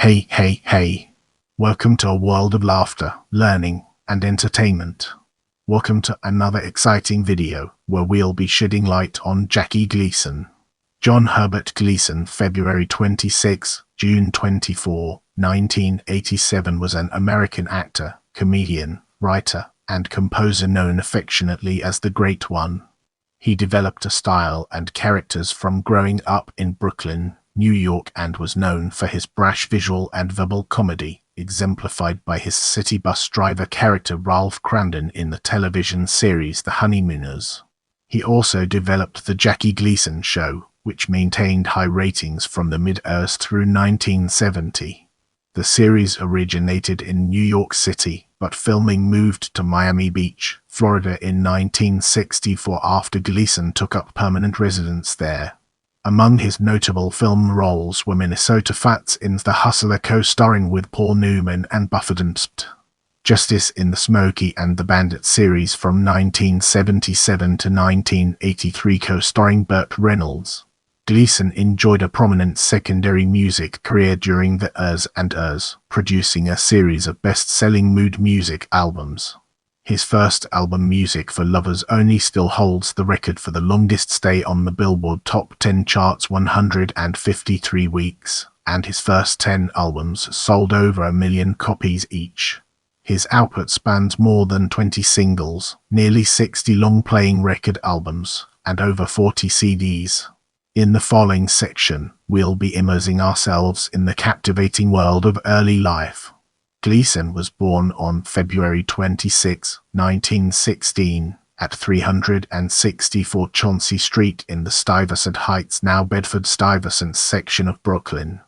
Hey, hey, hey. Welcome to a world of laughter, learning, and entertainment. Welcome to another exciting video, where we'll be shedding light on Jackie Gleason. John Herbert Gleason, February 26, June 24, 1987 was an American actor, comedian, writer, and composer known affectionately as the Great One. He developed a style and characters from growing up in Brooklyn, New York, and was known for his brash visual and verbal comedy, exemplified by his city bus driver character Ralph Kramden in the television series The Honeymooners. He also developed the Jackie Gleason Show, which maintained high ratings from the mid-80s through 1970. The series originated in New York City, but filming moved to Miami Beach, Florida in 1964 after Gleason took up permanent residence there. Among his notable film roles were Minnesota Fats in The Hustler co-starring with Paul Newman and Buford&nbsp, Justice in the Smokey and the Bandit series from 1977 to 1983 co-starring Burt Reynolds. Gleason enjoyed a prominent secondary music career during the years, producing a series of best-selling mood music albums. His first album, Music for Lovers Only, still holds the record for the longest stay on the Billboard Top 10 charts, 153 weeks, and his first 10 albums sold over 1 million copies each. His output spans more than 20 singles, nearly 60 long-playing record albums, and over 40 CDs. In the following section, we'll be immersing ourselves in the captivating world of early life. Gleason was born on February 26, 1916, at 364 Chauncey Street in the Stuyvesant Heights, now Bedford-Stuyvesant section of Brooklyn.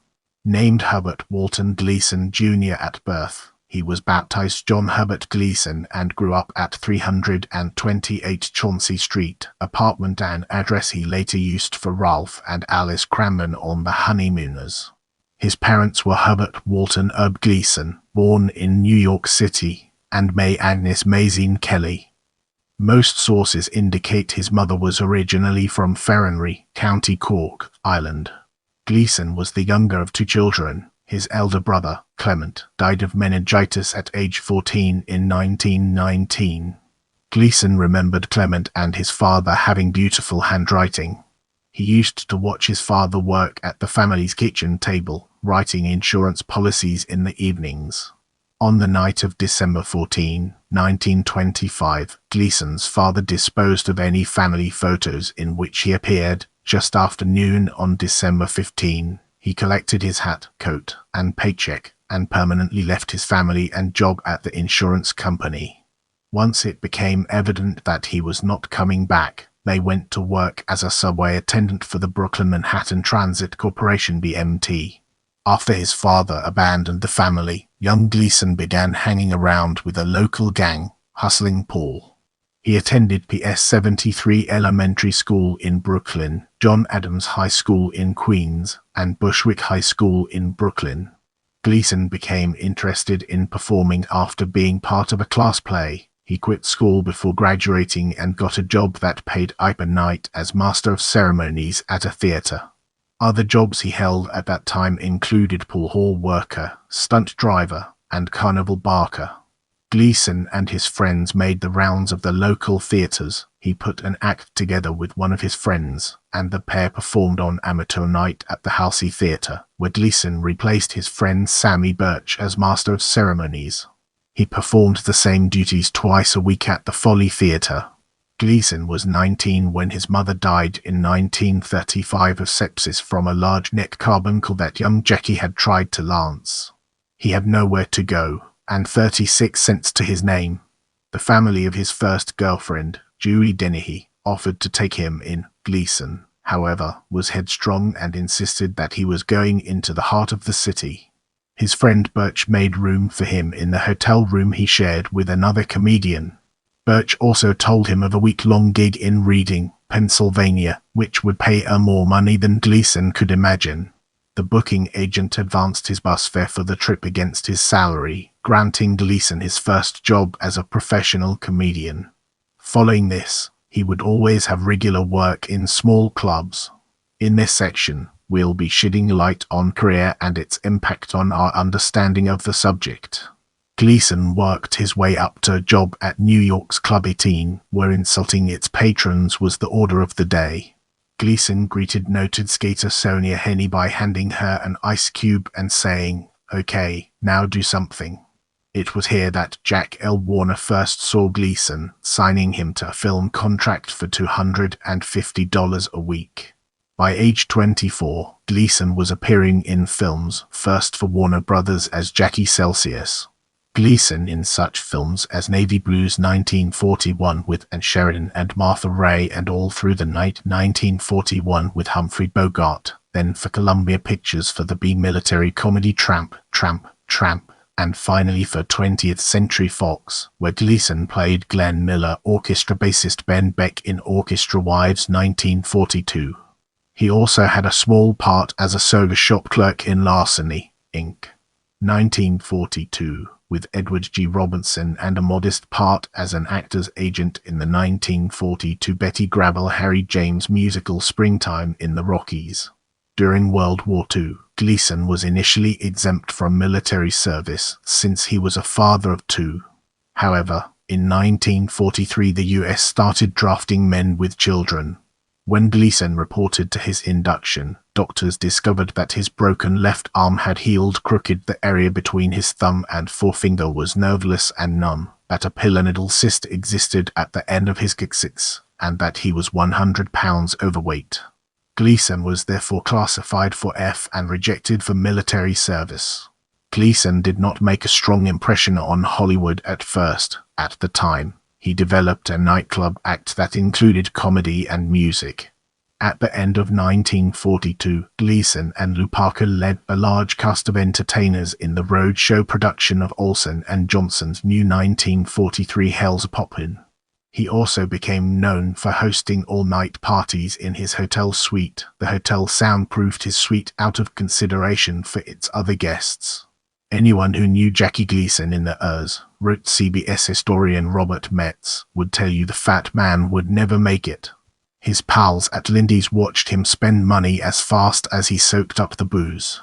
Named Herbert Walton Gleason Jr. at birth, he was baptized John Herbert Gleason and grew up at 328 Chauncey Street, apartment and address he later used for Ralph and Alice Kramden on The Honeymooners. His parents were Herbert Walton Herb Gleason, born in New York City, and May Agnes Mazine Kelly. Most sources indicate his mother was originally from Ferrenry, County Cork, Ireland. Gleason was the younger of two children. His elder brother, Clement, died of meningitis at age 14 in 1919. Gleason remembered Clement and his father having beautiful handwriting. He used to watch his father work at the family's kitchen table, writing insurance policies in the evenings. On the night of December 14, 1925, Gleason's father disposed of any family photos in which he appeared. Just after noon on December 15, he collected his hat, coat, and paycheck, and permanently left his family and job at the insurance company. Once it became evident that he was not coming back, they went to work as a subway attendant for the Brooklyn Manhattan Transit Corporation (BMT). After his father abandoned the family, young Gleason began hanging around with a local gang, Hustling Paul. He attended PS 73 Elementary School in Brooklyn, John Adams High School in Queens, and Bushwick High School in Brooklyn. Gleason became interested in performing after being part of a class play. He quit school before graduating and got a job that paid per night as master of ceremonies at a theater. Other jobs he held at that time included pool hall worker, stunt driver, and carnival barker. Gleason and his friends made the rounds of the local theaters. He put an act together with one of his friends, and the pair performed on amateur night at the Halsey Theatre, where Gleason replaced his friend Sammy Birch as master of ceremonies. He performed the same duties twice a week at the Folly Theatre. Gleason was 19 when his mother died in 1935 of sepsis from a large neck carbuncle that young Jackie had tried to lance. He had nowhere to go, and 36 cents to his name. The family of his first girlfriend, Julie Dennehy, offered to take him in. Gleason, however, was headstrong and insisted that he was going into the heart of the city. His friend Birch made room for him in the hotel room he shared with another comedian. Birch also told him of a week-long gig in Reading, Pennsylvania, which would pay more money than Gleason could imagine. The booking agent advanced his bus fare for the trip against his salary, granting Gleason his first job as a professional comedian. Following this, he would always have regular work in small clubs. In this section, we'll be shedding light on career and its impact on our understanding of the subject. Gleason worked his way up to a job at New York's Club 18, where insulting its patrons was the order of the day. Gleason greeted noted skater Sonia Henney by handing her an ice cube and saying, "Okay, now do something." It was here that Jack L. Warner first saw Gleason, signing him to a film contract for $250 a week. By age 24, Gleason was appearing in films, first for Warner Brothers as Jackie Celsius. Gleason in such films as Navy Blues 1941 with Ann Sheridan and Martha Ray and All Through the Night 1941 with Humphrey Bogart, then for Columbia Pictures for the B-military comedy Tramp, Tramp, Tramp, and finally for 20th Century Fox, where Gleason played Glenn Miller orchestra bassist Ben Beck in Orchestra Wives 1942. He also had a small part as a soda shop clerk in Larceny, Inc. 1942. With Edward G. Robinson, and a modest part as an actor's agent in the 1942 Betty Grable Harry James musical Springtime in the Rockies. During World War II, Gleason was initially exempt from military service since he was a father of two. However, in 1943 the US started drafting men with children. When Gleason reported to his induction, doctors discovered that his broken left arm had healed crooked, the area between his thumb and forefinger was nerveless and numb, that a pilonidal cyst existed at the end of his coccyx, and that he was 100 pounds overweight. Gleason was therefore classified for F and rejected for military service. Gleason did not make a strong impression on Hollywood at first. At the time, he developed a nightclub act that included comedy and music. At the end of 1942, Gleason and Lou Parker led a large cast of entertainers in the roadshow production of Olsen and Johnson's new 1943 Hell's Poppin'. He also became known for hosting all-night parties in his hotel suite. The hotel soundproofed his suite out of consideration for its other guests. Anyone who knew Jackie Gleason in the years, wrote CBS historian Robert Metz, would tell you the fat man would never make it. His pals at Lindy's watched him spend money as fast as he soaked up the booze.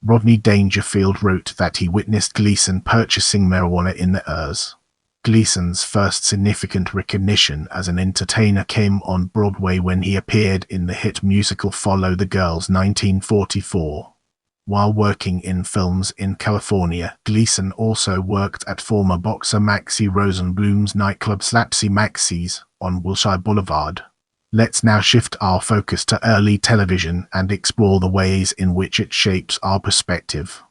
Rodney Dangerfield wrote that he witnessed Gleason purchasing marijuana in the years. Gleason's first significant recognition as an entertainer came on Broadway when he appeared in the hit musical Follow the Girls 1944. While working in films in California, Gleason also worked at former boxer Maxie Rosenblum's nightclub Slapsy Maxie's on Wilshire Boulevard. Let's now shift our focus to early television and explore the ways in which it shapes our perspective.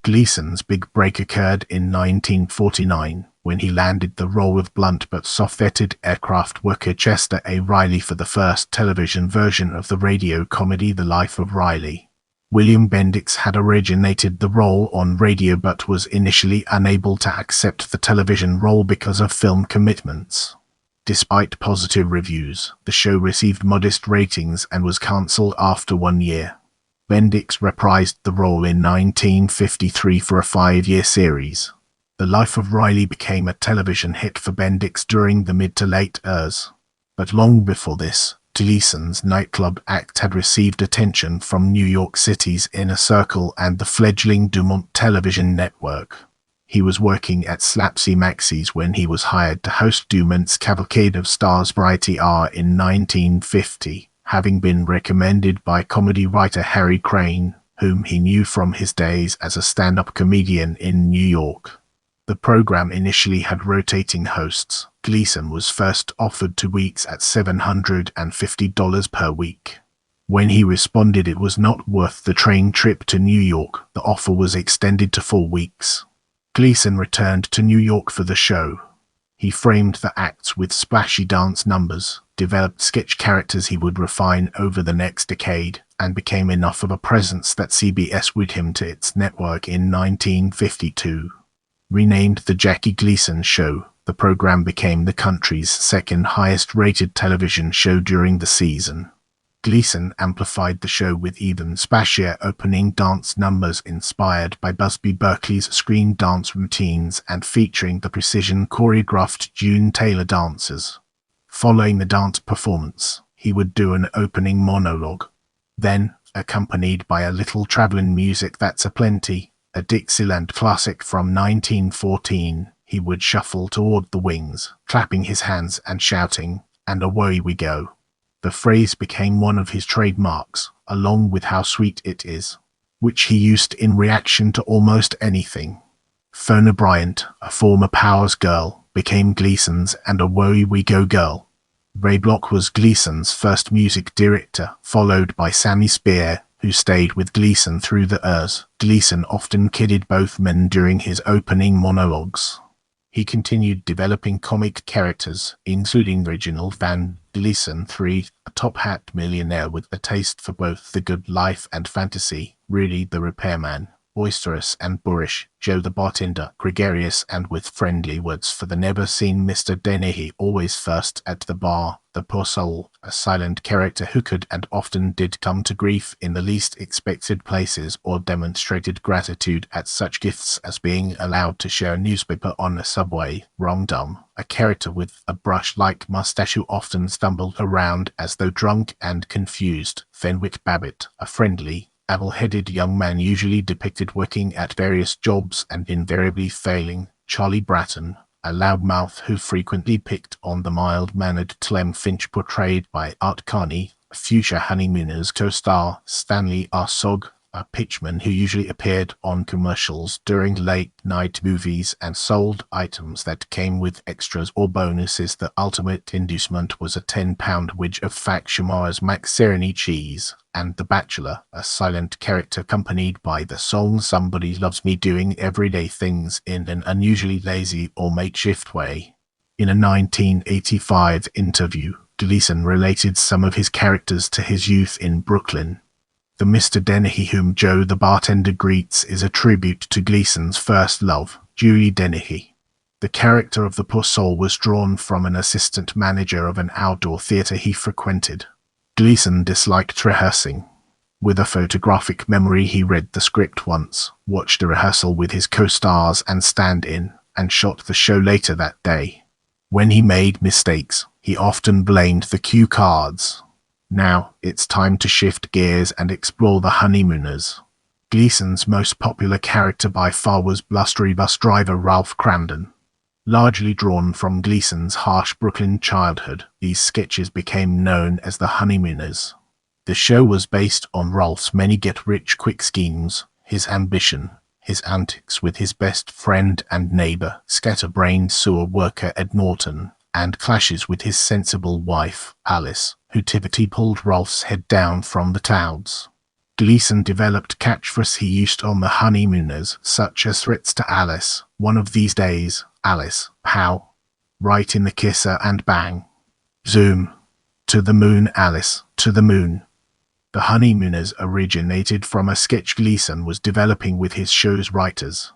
Gleason's big break occurred in 1949, when he landed the role of blunt but soft-headed aircraft worker Chester A. Riley for the first television version of the radio comedy The Life of Riley. William Bendix had originated the role on radio but was initially unable to accept the television role because of film commitments. Despite positive reviews, the show received modest ratings and was cancelled after 1 year. Bendix reprised the role in 1953 for a 5-year series. The Life of Riley became a television hit for Bendix during the mid to late years. But long before this, Gleason's nightclub act had received attention from New York City's Inner Circle and the fledgling Dumont television network. He was working at Slapsy Maxie's when he was hired to host Dumont's Cavalcade of Stars Variety Hour in 1950, having been recommended by comedy writer Harry Crane, whom he knew from his days as a stand-up comedian in New York. The program initially had rotating hosts. Gleason was first offered 2 weeks at $750 per week. When he responded it was not worth the train trip to New York, the offer was extended to 4 weeks. Gleason returned to New York for the show. He framed the acts with splashy dance numbers, developed sketch characters he would refine over the next decade, and became enough of a presence that CBS wooed him to its network in 1952. Renamed The Jackie Gleason Show, the program became the country's second highest-rated television show during the season. Gleason amplified the show with even splashier opening dance numbers inspired by Busby Berkeley's screen dance routines and featuring the precision choreographed June Taylor dances. Following the dance performance, he would do an opening monologue. Then, accompanied by a little travelling music that's aplenty, a Dixieland classic from 1914. He would shuffle toward the wings, clapping his hands and shouting, "And away we go." The phrase became one of his trademarks, along with "how sweet it is," which he used in reaction to almost anything. Fiona Bryant, a former Powers girl, became Gleason's "And away we go" girl. Ray Block was Gleason's first music director, followed by Sammy Spear, who stayed with Gleason through the years. Gleason often kidded both men during his opening monologues. He continued developing comic characters, including Reginald Van Gleason III, a top-hat millionaire with a taste for both the good life and fantasy, Rudy the repairman, boisterous and boorish, Joe the bartender, gregarious and with friendly words for the never-seen Mr. Dennehy, always first at the bar, the poor soul, a silent character who could and often did come to grief in the least expected places or demonstrated gratitude at such gifts as being allowed to share a newspaper on a subway, Wrong Dumb, a character with a brush-like mustache who often stumbled around as though drunk and confused, Fenwick Babbitt, a friendly, level-headed young man usually depicted working at various jobs and invariably failing, Charlie Bratton, a loudmouth who frequently picked on the mild-mannered Clem Finch portrayed by Art Carney, a future Honeymooners co-star, Stanley R. Sogg, a pitchman who usually appeared on commercials during late-night movies and sold items that came with extras or bonuses. The ultimate inducement was a 10-pound wedge of Factiona's Macaroni cheese, and The Bachelor, a silent character accompanied by the song "Somebody Loves Me" doing everyday things in an unusually lazy or makeshift way. In a 1985 interview, Gleason related some of his characters to his youth in Brooklyn. The Mr. Dennehy whom Joe the bartender greets is a tribute to Gleason's first love, Julie Dennehy. The character of the poor soul was drawn from an assistant manager of an outdoor theatre he frequented. Gleason disliked rehearsing. With a photographic memory, he read the script once, watched a rehearsal with his co-stars and stand-in, and shot the show later that day. When he made mistakes, he often blamed the cue cards. Now, it's time to shift gears and explore the Honeymooners. Gleason's most popular character by far was blustery bus driver Ralph Kramden. Largely drawn from Gleason's harsh Brooklyn childhood, these sketches became known as the Honeymooners. The show was based on Ralph's many get-rich-quick schemes, his ambition, his antics with his best friend and neighbor, scatterbrained sewer worker Ed Norton, and clashes with his sensible wife, Alice, who typically pulled Ralph's head down from the clouds. Gleason developed catchphrases he used on the Honeymooners, such as threats to Alice, "One of these days, Alice, pow, right in the kisser and bang, zoom, to the moon, Alice, to the moon." The Honeymooners originated from a sketch Gleason was developing with his show's writers.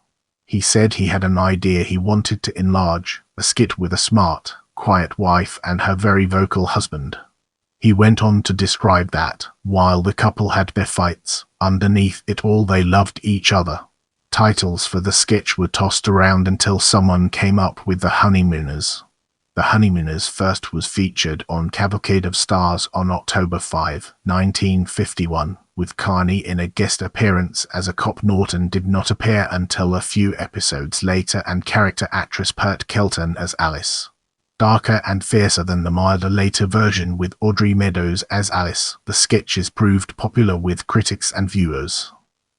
He said he had an idea he wanted to enlarge, a skit with a smart, quiet wife and her very vocal husband. He went on to describe that, while the couple had their fights, underneath it all they loved each other. Titles for the sketch were tossed around until someone came up with the Honeymooners. The Honeymooners first was featured on Cavalcade of Stars on October 5, 1951, with Carney in a guest appearance as a cop. Norton did not appear until a few episodes later, and character actress Pert Kelton as Alice. Darker and fiercer than the milder later version with Audrey Meadows as Alice, the sketches proved popular with critics and viewers.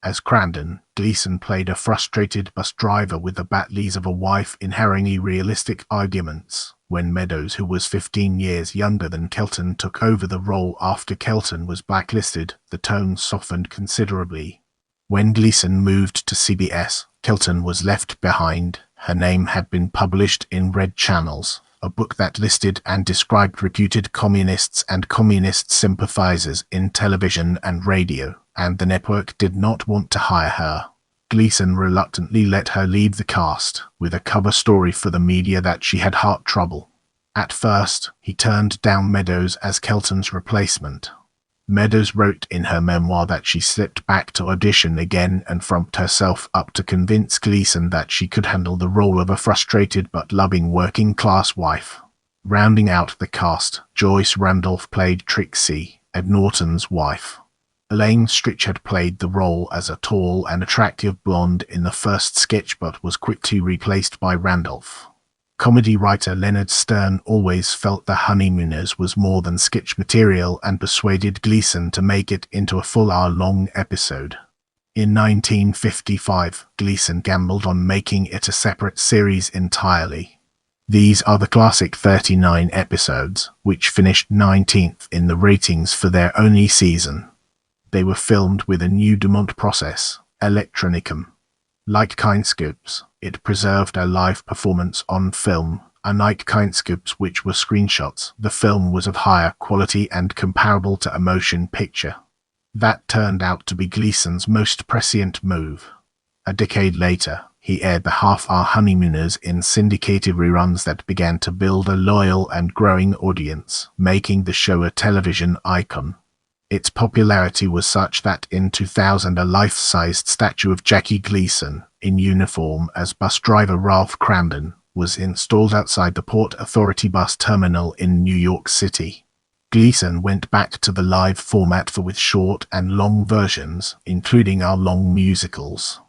As Kramden, Gleason played a frustrated bus driver with the Batleys of a wife in harrowingly realistic arguments. When Meadows, who was 15 years younger than Kelton, took over the role after Kelton was blacklisted, the tone softened considerably. When Gleason moved to CBS, Kelton was left behind. Her name had been published in Red Channels, a book that listed and described reputed communists and communist sympathizers in television and radio, and the network did not want to hire her. Gleason reluctantly let her leave the cast, with a cover story for the media that she had heart trouble. At first, he turned down Meadows as Kelton's replacement. Meadows wrote in her memoir that she slipped back to audition again and frumped herself up to convince Gleason that she could handle the role of a frustrated but loving working-class wife. Rounding out the cast, Joyce Randolph played Trixie, Ed Norton's wife. Elaine Stritch had played the role as a tall and attractive blonde in the first sketch but was quickly replaced by Randolph. Comedy writer Leonard Stern always felt The Honeymooners was more than sketch material and persuaded Gleason to make it into a full hour-long episode. In 1955, Gleason gambled on making it a separate series entirely. These are the classic 39 episodes, which finished 19th in the ratings for their only season. They were filmed with a new Dumont process, Electronicum. Like Kinescopes, it preserved a live performance on film. Unlike Kinescopes, which were screenshots, the film was of higher quality and comparable to a motion picture. That turned out to be Gleason's most prescient move. A decade later, he aired the half-hour Honeymooners in syndicated reruns that began to build a loyal and growing audience, making the show a television icon. Its popularity was such that in 2000 a life-sized statue of Jackie Gleason, in uniform as bus driver Ralph Kramden, was installed outside the Port Authority bus terminal in New York City. Gleason went back to the live format with short and long versions, including hour-long musicals.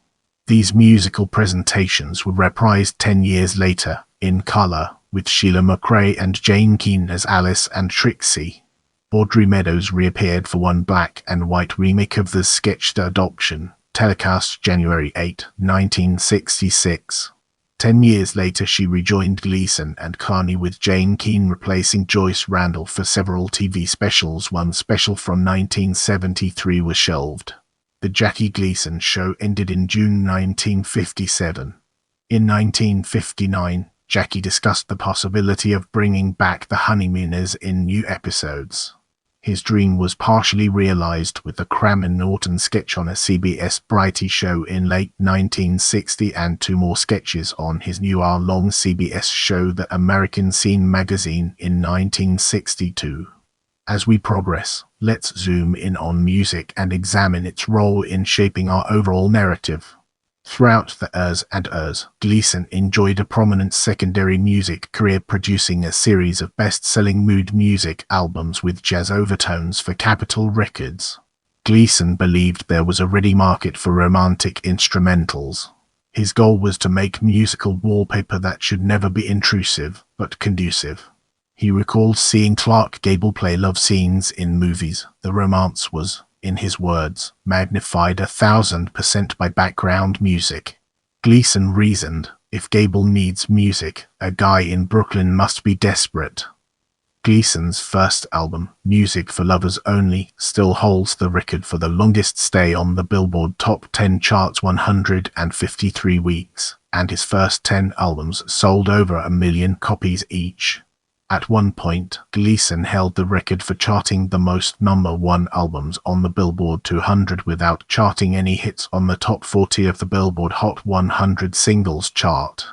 These musical presentations were reprised 10 years later, in color, with Sheila McRae and Jane Keane as Alice and Trixie. Audrey Meadows reappeared for one black and white remake of the sketch The Adoption, telecast January 8, 1966. 10 years later she rejoined Gleason and Carney with Jane Keane replacing Joyce Randall for several TV specials. One special from 1973 was shelved. The Jackie Gleason Show ended in June 1957. In 1959, Jackie discussed the possibility of bringing back the Honeymooners in new episodes. His dream was partially realized with the Cram and Norton sketch on a CBS Variety show in late 1960 and 2 more sketches on his new hour-long CBS show The American Scene magazine in 1962. As we progress, let's zoom in on music and examine its role in shaping our overall narrative. Throughout the years and years, Gleason enjoyed a prominent secondary music career, producing a series of best-selling mood music albums with jazz overtones for Capitol Records. Gleason believed there was a ready market for romantic instrumentals. His goal was to make musical wallpaper that should never be intrusive, but conducive. He recalled seeing Clark Gable play love scenes in movies. The romance was, in his words, magnified 1,000% by background music. Gleason reasoned, if Gable needs music, a guy in Brooklyn must be desperate. Gleason's first album, Music for Lovers Only, still holds the record for the longest stay on the Billboard Top 10 charts, 153 weeks, and his first 10 albums sold over 1 million copies each. At one point, Gleason held the record for charting the most #1 albums on the Billboard 200 without charting any hits on the top 40 of the Billboard Hot 100 singles chart.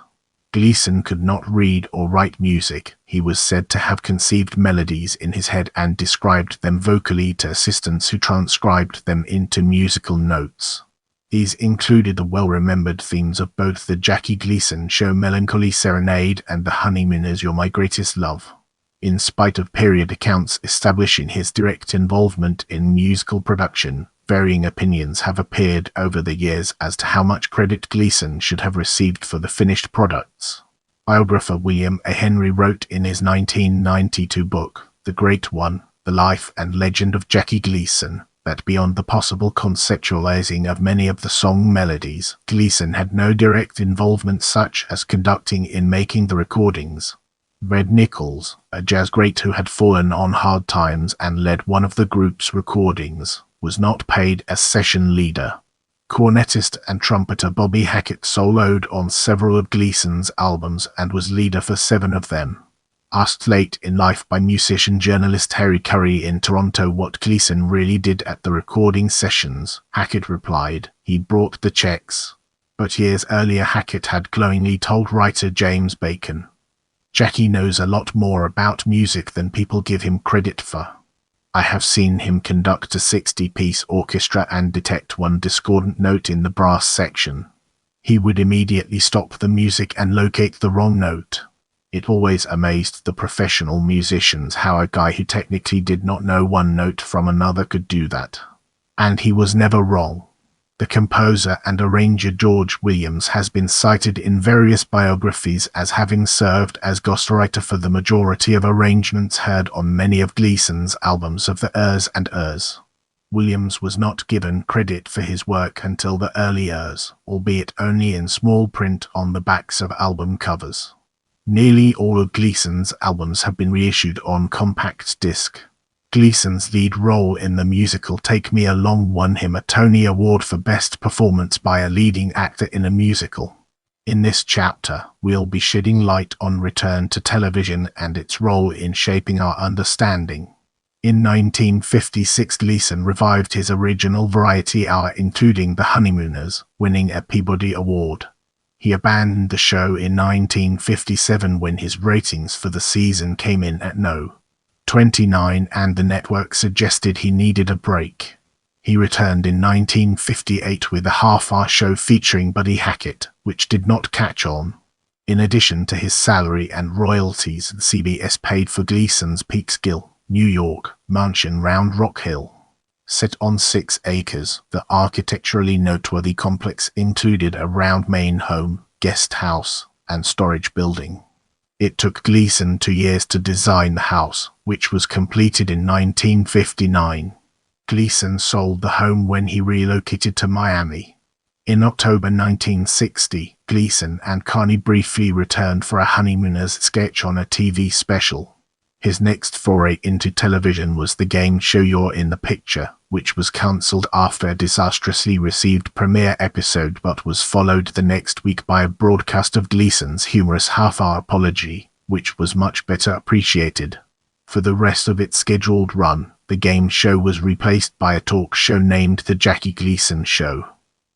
Gleason could not read or write music. He was said to have conceived melodies in his head and described them vocally to assistants who transcribed them into musical notes. These included the well-remembered themes of both the Jackie Gleason Show Melancholy Serenade and the Honeymooners You're My Greatest Love. In spite of period accounts establishing his direct involvement in musical production, varying opinions have appeared over the years as to how much credit Gleason should have received for the finished products. Biographer William A. Henry wrote in his 1992 book, The Great One, The Life and Legend of Jackie Gleason, that beyond the possible conceptualizing of many of the song melodies, Gleason had no direct involvement such as conducting in making the recordings. Red Nichols, a jazz great who had fallen on hard times and led one of the group's recordings, was not paid as session leader. Cornetist and trumpeter Bobby Hackett soloed on several of Gleason's albums and was leader for 7 of them. Asked late in life by musician-journalist Harry Curry in Toronto what Gleason really did at the recording sessions, Hackett replied, "He brought the checks." But years earlier Hackett had glowingly told writer James Bacon, "Jackie knows a lot more about music than people give him credit for. I have seen him conduct a 60-piece orchestra and detect one discordant note in the brass section. He would immediately stop the music and locate the wrong note. It always amazed the professional musicians how a guy who technically did not know one note from another could do that." And he was never wrong. The composer and arranger George Williams has been cited in various biographies as having served as ghostwriter for the majority of arrangements heard on many of Gleason's albums of the Ers and Ers. Williams was not given credit for his work until the early years, albeit only in small print on the backs of album covers. Nearly all of Gleason's albums have been reissued on compact disc. Gleason's lead role in the musical Take Me Along won him a Tony Award for Best Performance by a Leading Actor in a Musical. In this chapter, we'll be shedding light on return to television and its role in shaping our understanding. In 1956, Gleason revived his original variety hour, including The Honeymooners, winning a Peabody Award. He abandoned the show in 1957 when his ratings for the season came in at no. 29 and the network suggested he needed a break. He returned in 1958 with a half-hour show featuring Buddy Hackett, which did not catch on. In addition to his salary and royalties, CBS paid for Gleason's Peekskill, New York, mansion round Rock Hill. Set on 6 acres, the architecturally noteworthy complex included a round main home, guest house, and storage building. It took Gleason 2 years to design the house, which was completed in 1959. Gleason sold the home when he relocated to Miami. In October 1960, Gleason and Carney briefly returned for a Honeymooners sketch on a TV special. His next foray into television was the game show You're in the Picture, which was cancelled after a disastrously received premiere episode but was followed the next week by a broadcast of Gleason's humorous half-hour apology, which was much better appreciated. For the rest of its scheduled run, the game show was replaced by a talk show named The Jackie Gleason Show.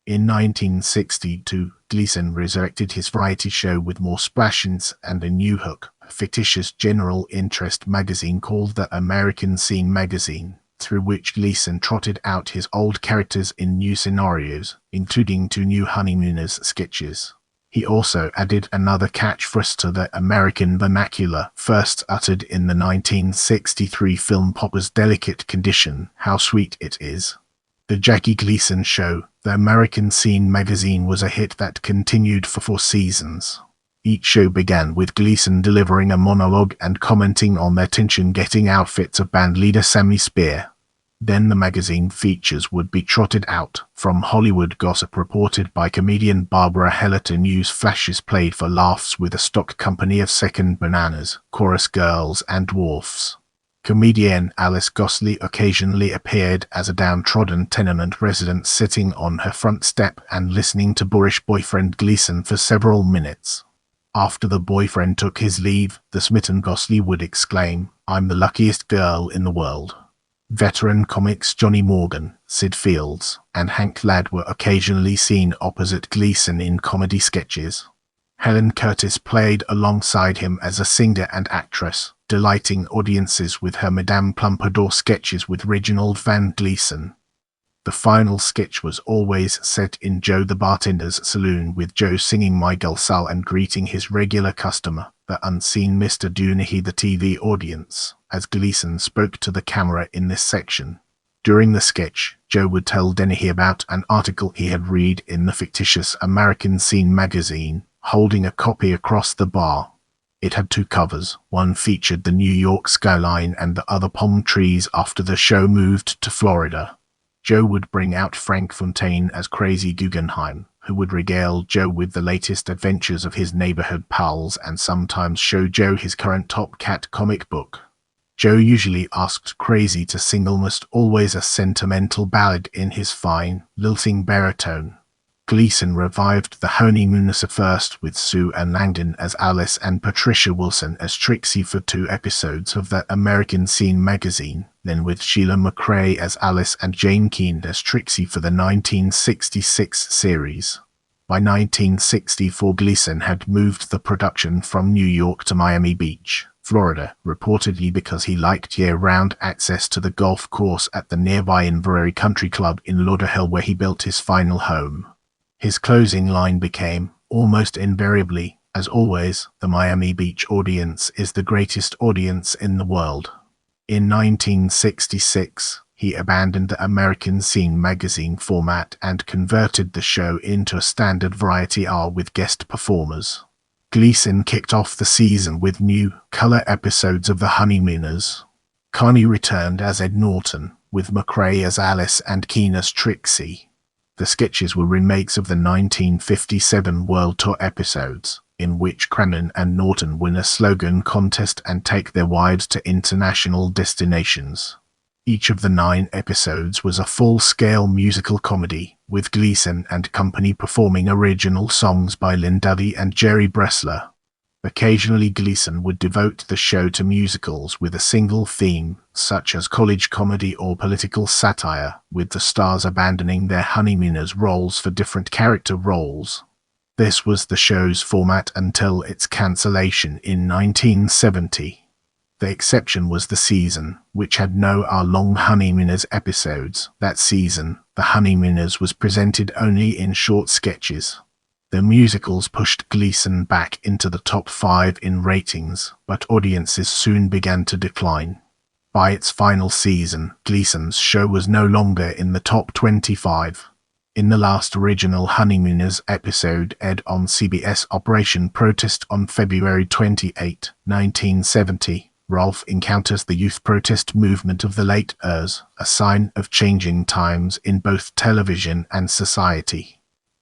In 1962, Gleason resurrected his variety show with more splashes and a new hook, a fictitious general interest magazine called the American Scene magazine, through which Gleason trotted out his old characters in new scenarios, including 2 new Honeymooners sketches. He also added another catchphrase to the American vernacular, first uttered in the 1963 film Popper's Delicate Condition, How Sweet It Is. The Jackie Gleason Show, the American Scene magazine, was a hit that continued for 4 seasons. Each show began with Gleason delivering a monologue and commenting on the attention-getting outfits of bandleader Sammy Spear. Then the magazine features would be trotted out, from Hollywood gossip reported by comedian Barbara Heller to news flashes played for laughs with a stock company of second bananas, chorus girls, and dwarfs. Comedian Alice Gosley occasionally appeared as a downtrodden tenement resident sitting on her front step and listening to boorish boyfriend Gleason for several minutes. After the boyfriend took his leave, the smitten Gosley would exclaim, "I'm the luckiest girl in the world." Veteran comics Johnny Morgan, Sid Fields, and Hank Ladd were occasionally seen opposite Gleason in comedy sketches. Helen Curtis played alongside him as a singer and actress, delighting audiences with her Madame Pompadour sketches with Reginald Van Gleason. The final sketch was always set in Joe the bartender's saloon, with Joe singing My Girl Sal and greeting his regular customer, the unseen Mr. Dennehy, the TV audience, as Gleason spoke to the camera in this section. During the sketch, Joe would tell Dennehy about an article he had read in the fictitious American Scene magazine, holding a copy across the bar. It had 2 covers. One featured the New York skyline and the other palm trees after the show moved to Florida. Joe would bring out Frank Fontaine as Crazy Guggenheim, who would regale Joe with the latest adventures of his neighborhood pals and sometimes show Joe his current Top Cat comic book. Joe usually asked Crazy to sing almost always a sentimental ballad in his fine, lilting baritone. Gleason revived the Honeymooners first with Sue Ann Langdon as Alice and Patricia Wilson as Trixie for 2 episodes of the American Scene magazine, then with Sheila McRae as Alice and Jane Keene as Trixie for the 1966 series. By 1964, Gleason had moved the production from New York to Miami Beach, Florida, reportedly because he liked year-round access to the golf course at the nearby Inverary Country Club in Lauderhill, where he built his final home. His closing line became, almost invariably, as always, the Miami Beach audience is the greatest audience in the world. In 1966, he abandoned the American Scene magazine format and converted the show into a standard variety hour with guest performers. Gleason kicked off the season with new, color episodes of The Honeymooners. Connie returned as Ed Norton, with McRae as Alice and Keene as Trixie. The sketches were remakes of the 1957 World Tour episodes, in which Kramden and Norton win a slogan contest and take their wives to international destinations. Each of the 9 episodes was a full-scale musical comedy, with Gleason and company performing original songs by Lynn Dovey and Jerry Bressler. Occasionally Gleason would devote the show to musicals with a single theme, such as college comedy or political satire, with the stars abandoning their Honeymooners roles for different character roles. This was the show's format until its cancellation in 1970. The exception was the season, which had no hour-long Honeymooners episodes. That season, The Honeymooners was presented only in short sketches. The musicals pushed Gleason back into the top 5 in ratings, but audiences soon began to decline. By its final season, Gleason's show was no longer in the top 25. In the last original Honeymooners episode aired on CBS Operation Protest on February 28, 1970, Ralph encounters the youth protest movement of the late years, a sign of changing times in both television and society.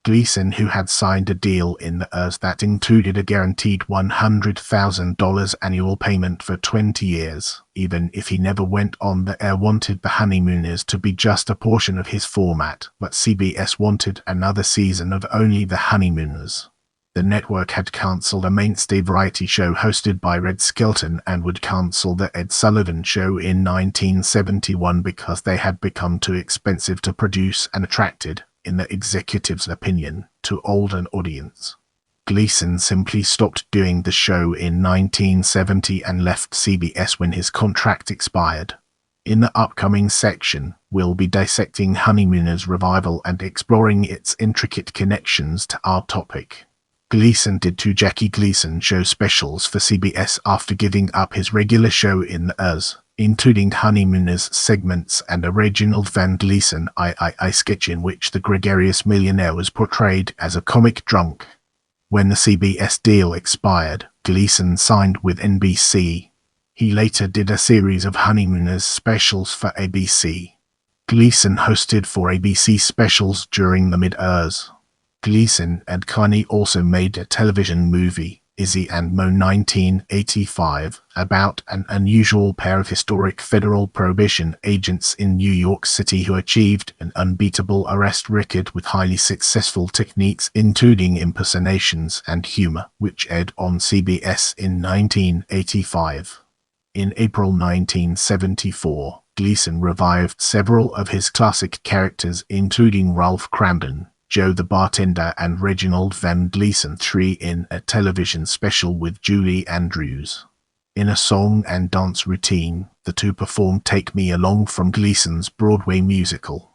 Gleason, who had signed a deal in the years that included a guaranteed $100,000 annual payment for 20 years, even if he never went on the air, wanted The Honeymooners to be just a portion of his format, but CBS wanted another season of only The Honeymooners. The network had cancelled a mainstay variety show hosted by Red Skelton and would cancel The Ed Sullivan Show in 1971 because they had become too expensive to produce and attracted, in the executive's opinion, too old an audience. Gleason simply stopped doing the show in 1970 and left CBS when his contract expired. In the upcoming section, we'll be dissecting Honeymooners' revival and exploring its intricate connections to our topic. Gleason did 2 Jackie Gleason Show specials for CBS after giving up his regular show in the years, including Honeymooners segments and a Reginald Van Gleason I sketch in which the gregarious millionaire was portrayed as a comic drunk. When the CBS deal expired, Gleason signed with NBC. He later did a series of Honeymooners specials for ABC. Gleason hosted 4 ABC specials during the mid-years. Gleason and Connie also made a television movie, Izzy and Mo 1985, about an unusual pair of historic federal probation agents in New York City who achieved an unbeatable arrest record with highly successful techniques including impersonations and humor, which aired on CBS in 1985. In April 1974, Gleason revived several of his classic characters including Ralph Kramden, Joe the Bartender and Reginald Van Gleason III in a television special with Julie Andrews. In a song and dance routine, the two performed Take Me Along from Gleason's Broadway musical.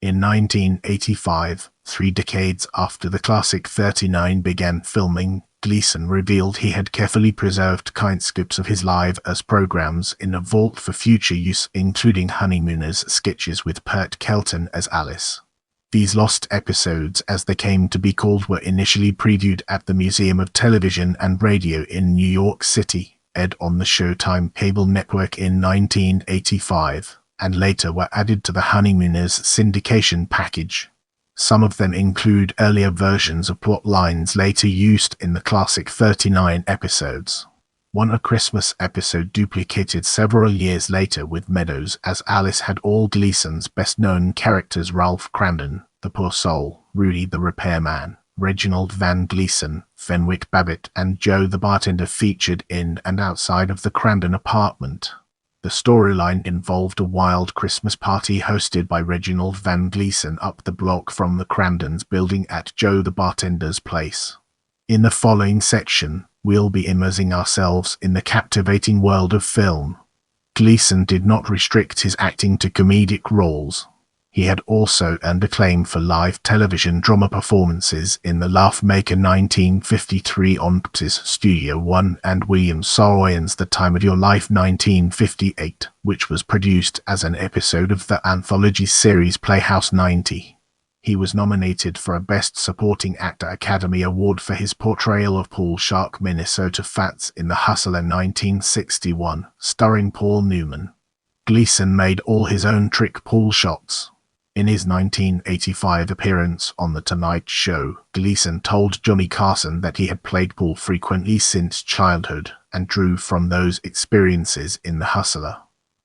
In 1985, 3 decades after the classic 39 began filming, Gleason revealed he had carefully preserved transcripts of his live-as programs in a vault for future use, including Honeymooners sketches with Burt Kelton as Alice. These lost episodes, as they came to be called, were initially previewed at the Museum of Television and Radio in New York City, aired on the Showtime cable network in 1985, and later were added to the Honeymooners syndication package. Some of them include earlier versions of plot lines later used in the classic 39 episodes. One A Christmas episode duplicated several years later with Meadows as Alice had all Gleason's best-known characters: Ralph Kramden, the poor soul, Rudy the repairman, Reginald Van Gleason, Fenwick Babbitt, and Joe the bartender featured in and outside of the Kramden apartment. The storyline involved a wild Christmas party hosted by Reginald Van Gleason up the block from the Kramdens' building at Joe the bartender's place. In the following section, we'll be immersing ourselves in the captivating world of film. Gleason did not restrict his acting to comedic roles. He had also earned acclaim for live television drama performances in The Laugh Maker 1953 on PBS Studio One and William Saroyan's The Time of Your Life 1958, which was produced as an episode of the anthology series Playhouse 90. He was nominated for a Best Supporting Actor Academy Award for his portrayal of Paul "Shark" Minnesota Fats in The Hustler 1961, starring Paul Newman. Gleason made all his own trick pool shots. In his 1985 appearance on The Tonight Show, Gleason told Johnny Carson that he had played pool frequently since childhood and drew from those experiences in The Hustler.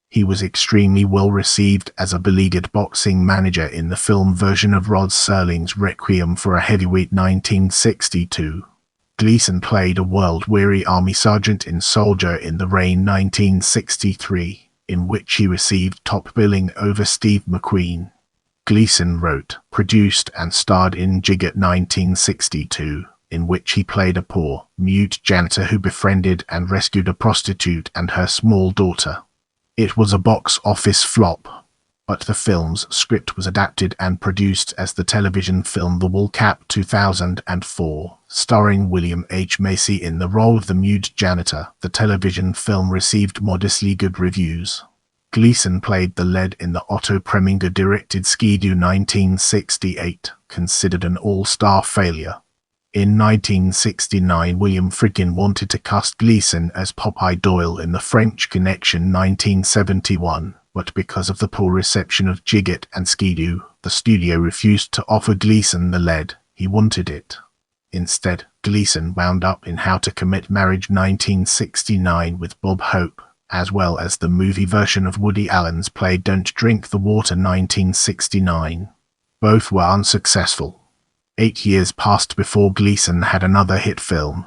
He was extremely well received as a beleaguered boxing manager in the film version of Rod Serling's Requiem for a Heavyweight 1962. Gleason played a world-weary army sergeant in Soldier in the Rain 1963, in which he received top billing over Steve McQueen. Gleason wrote, produced and starred in Jigget 1962, in which he played a poor, mute janitor who befriended and rescued a prostitute and her small daughter. It was a box office flop, but the film's script was adapted and produced as the television film The Wool Cap 2004, starring William H. Macy in the role of the mute janitor. The television film received modestly good reviews. Gleason played the lead in the Otto Preminger-directed Skidoo 1968, considered an all-star failure. In 1969, William Friedkin wanted to cast Gleason as Popeye Doyle in The French Connection 1971, but because of the poor reception of Jigget and Skidoo, the studio refused to offer Gleason the lead. He wanted it. Instead, Gleason wound up in How to Commit Marriage 1969 with Bob Hope, as well as the movie version of Woody Allen's play Don't Drink the Water 1969. Both were unsuccessful. 8 years passed before Gleason had another hit film.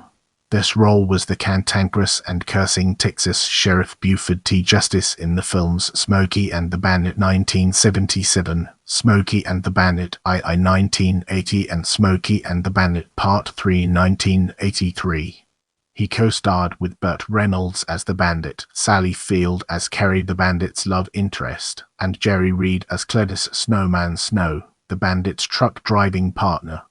This role was the cantankerous and cursing Texas Sheriff Buford T. Justice in the films Smokey and the Bandit 1977, Smokey and the Bandit II 1980 and Smokey and the Bandit Part 3 1983. He co-starred with Burt Reynolds as the Bandit, Sally Field as Carrie the Bandit's love interest, and Jerry Reed as Cledus Snowman Snow, the Bandit's truck-driving partner.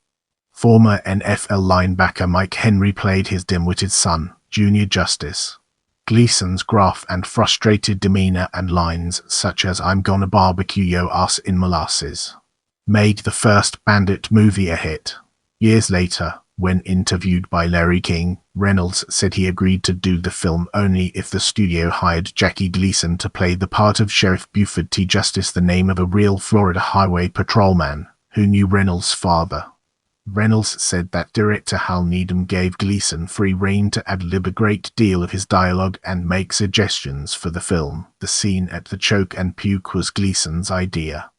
Former NFL linebacker Mike Henry played his dim-witted son, Junior Justice. Gleason's gruff and frustrated demeanor and lines such as "I'm gonna barbecue yo ass in molasses" made the first Bandit movie a hit. Years later, when interviewed by Larry King, Reynolds said he agreed to do the film only if the studio hired Jackie Gleason to play the part of Sheriff Buford T. Justice, the name of a real Florida highway patrolman who knew Reynolds' father. Reynolds said that director Hal Needham gave Gleason free rein to ad-lib a great deal of his dialogue and make suggestions for the film. The scene at the Choke and Puke was Gleason's idea.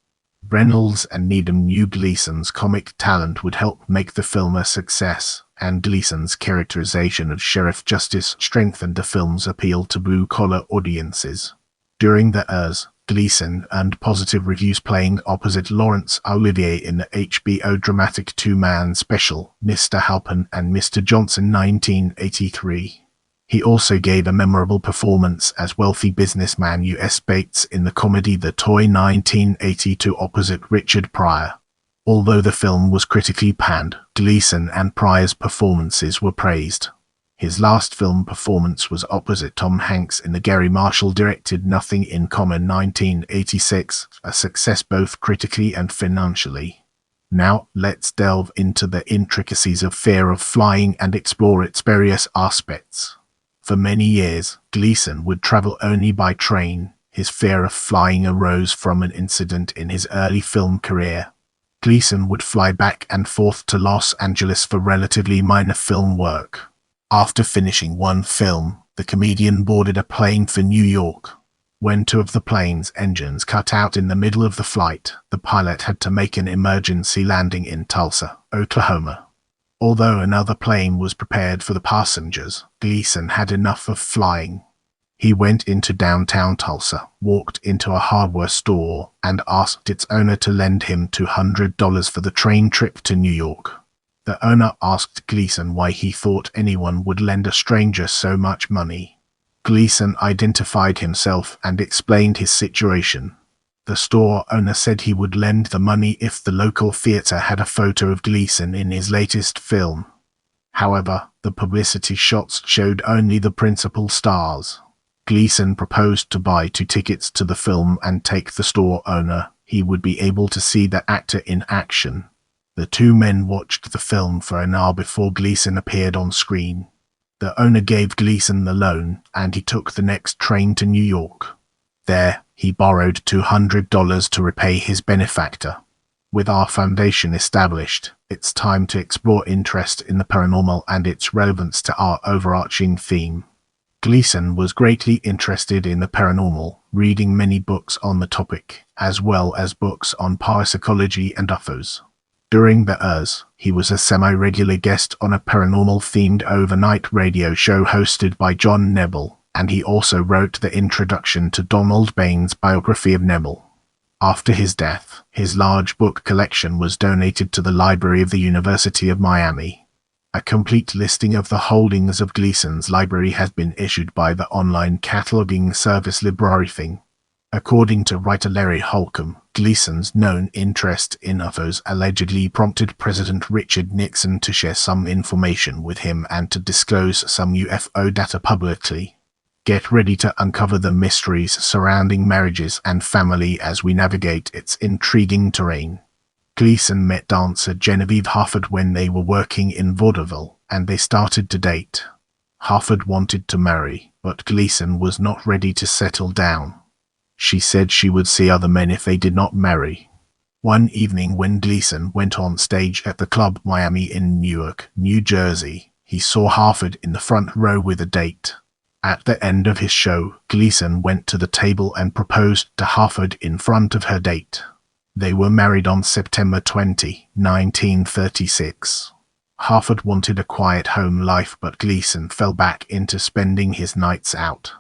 Reynolds and Needham knew Gleason's comic talent would help make the film a success, and Gleason's characterization of Sheriff Justice strengthened the film's appeal to blue-collar audiences. During the years, Gleason earned positive reviews playing opposite Laurence Olivier in the HBO dramatic two-man special, Mr. Halpin and Mr. Johnson 1983. He also gave a memorable performance as wealthy businessman U.S. Bates in the comedy The Toy 1982 opposite Richard Pryor. Although the film was critically panned, Gleason and Pryor's performances were praised. His last film performance was opposite Tom Hanks in the Gary Marshall-directed Nothing in Common 1986, a success both critically and financially. Now, let's delve into the intricacies of fear of flying and explore its various aspects. For many years, Gleason would travel only by train. His fear of flying arose from an incident in his early film career. Gleason would fly back and forth to Los Angeles for relatively minor film work. After finishing one film, the comedian boarded a plane for New York. When two of the plane's engines cut out in the middle of the flight, the pilot had to make an emergency landing in Tulsa, Oklahoma. Although another plane was prepared for the passengers, Gleason had enough of flying. He went into downtown Tulsa, walked into a hardware store, and asked its owner to lend him $200 for the train trip to New York. The owner asked Gleason why he thought anyone would lend a stranger so much money. Gleason identified himself and explained his situation. The store owner said he would lend the money if the local theater had a photo of Gleason in his latest film. However, the publicity shots showed only the principal stars. Gleason proposed to buy 2 tickets to the film and take the store owner. He would be able to see the actor in action. The 2 men watched the film for an hour before Gleason appeared on screen. The owner gave Gleason the loan, and he took the next train to New York. There, he borrowed $200 to repay his benefactor. With our foundation established, it's time to explore interest in the paranormal and its relevance to our overarching theme. Gleason was greatly interested in the paranormal, reading many books on the topic, as well as books on parapsychology and UFOs. During the years, he was a semi-regular guest on a paranormal-themed overnight radio show hosted by John Nebel, and he also wrote the introduction to Donald Bain's biography of Nebel. After his death, his large book collection was donated to the Library of the University of Miami. A complete listing of the holdings of Gleason's library has been issued by the online cataloging service LibraryThing. According to writer Larry Holcomb, Gleason's known interest in UFOs allegedly prompted President Richard Nixon to share some information with him and to disclose some UFO data publicly. Get ready to uncover the mysteries surrounding marriages and family as we navigate its intriguing terrain. Gleason met dancer Genevieve Harford when they were working in vaudeville, and they started to date. Harford wanted to marry, but Gleason was not ready to settle down. She said she would see other men if they did not marry. One evening when Gleason went on stage at the Club Miami in Newark, New Jersey, he saw Harford in the front row with a date. At the end of his show, Gleason went to the table and proposed to Harford in front of her date. They were married on September 20, 1936. Harford wanted a quiet home life, but Gleason fell back into spending his nights out.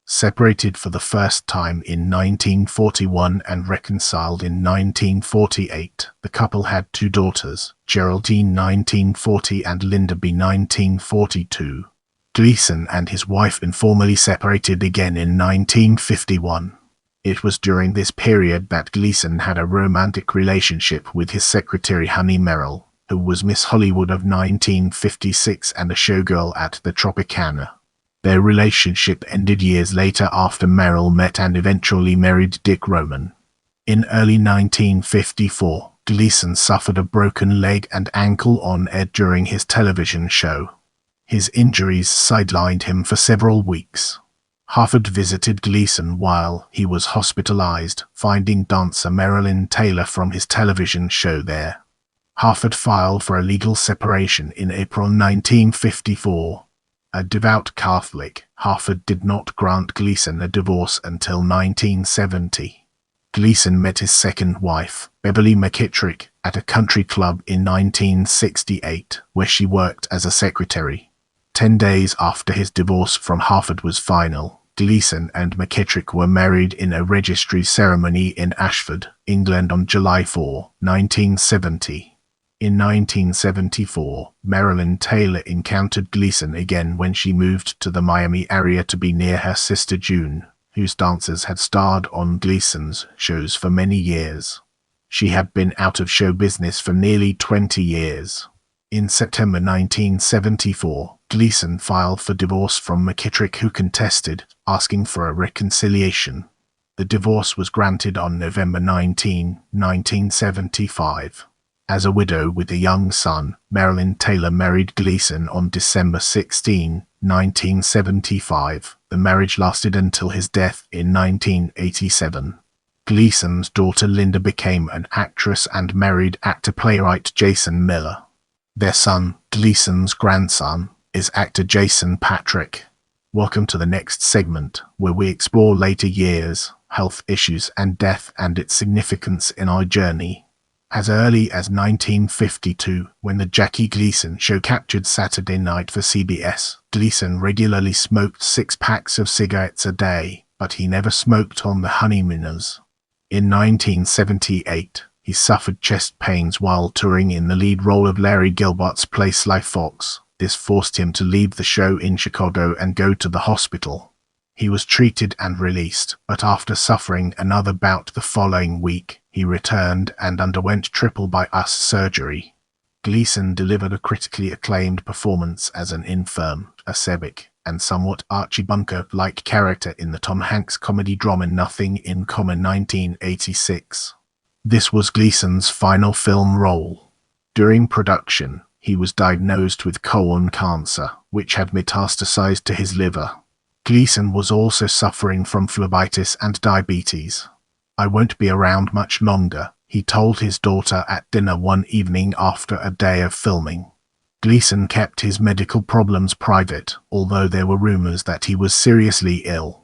Separated for the first time in 1941 and reconciled in 1948, the couple had 2 daughters, Geraldine 1940 and Linda B 1942. Gleason and his wife informally separated again in 1951. It was during this period that Gleason had a romantic relationship with his secretary Honey Merrill, who was Miss Hollywood of 1956 and a showgirl at the Tropicana. Their relationship ended years later after Merrill met and eventually married Dick Roman. In early 1954, Gleason suffered a broken leg and ankle on air during his television show. His injuries sidelined him for several weeks. Harford visited Gleason while he was hospitalized, finding dancer Marilyn Taylor from his television show there. Harford filed for a legal separation in April 1954. A devout Catholic, Harford did not grant Gleason a divorce until 1970. Gleason met his second wife, Beverly McKittrick, at a country club in 1968, where she worked as a secretary. 10 days after his divorce from Harford was final, Gleason and McKittrick were married in a registry ceremony in Ashford, England on July 4, 1970. In 1974, Marilyn Taylor encountered Gleason again when she moved to the Miami area to be near her sister June, whose dancers had starred on Gleason's shows for many years. She had been out of show business for nearly 20 years. In September 1974, Gleason filed for divorce from McKittrick, who contested, asking for a reconciliation. The divorce was granted on November 19, 1975. As a widow with a young son, Marilyn Taylor married Gleason on December 16, 1975. The marriage lasted until his death in 1987. Gleason's daughter Linda became an actress and married actor-playwright Jason Miller. Their son, Gleason's grandson, is actor Jason Patrick. Welcome to the next segment, where we explore later years, health issues, and death and its significance in our journey. As early as 1952, when the Jackie Gleason Show captured Saturday night for CBS, Gleason regularly smoked 6 packs of cigarettes a day, but he never smoked on the Honeymooners. In 1978, he suffered chest pains while touring in the lead role of Larry Gilbart's play Sly Fox. This forced him to leave the show in Chicago and go to the hospital. He was treated and released, but after suffering another bout the following week, he returned and underwent triple-bypass surgery. Gleason delivered a critically acclaimed performance as an infirm, acerbic, and somewhat Archie Bunker-like character in the Tom Hanks comedy drama Nothing in Common 1986. This was Gleason's final film role. During production, he was diagnosed with colon cancer, which had metastasized to his liver. Gleason was also suffering from phlebitis and diabetes. "I won't be around much longer," he told his daughter at dinner one evening after a day of filming. Gleason kept his medical problems private, although there were rumors that he was seriously ill.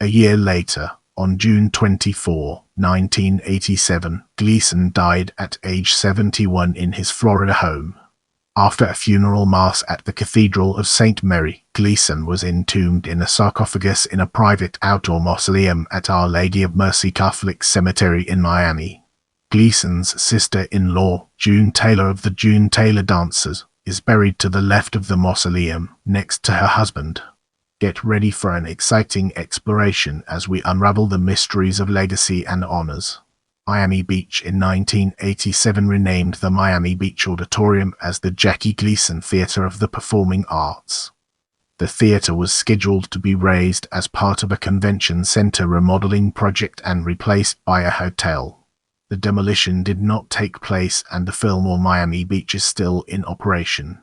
A year later, on June 24, 1987, Gleason died at age 71 in his Florida home. After a funeral mass at the Cathedral of St. Mary, Gleason was entombed in a sarcophagus in a private outdoor mausoleum at Our Lady of Mercy Catholic Cemetery in Miami. Gleason's sister-in-law, June Taylor of the June Taylor Dancers, is buried to the left of the mausoleum, next to her husband. Get ready for an exciting exploration as we unravel the mysteries of legacy and honors. Miami Beach in 1987 renamed the Miami Beach Auditorium as the Jackie Gleason Theater of the Performing Arts. The theater was scheduled to be razed as part of a convention center remodeling project and replaced by a hotel. The demolition did not take place and the Fillmore Miami Beach is still in operation.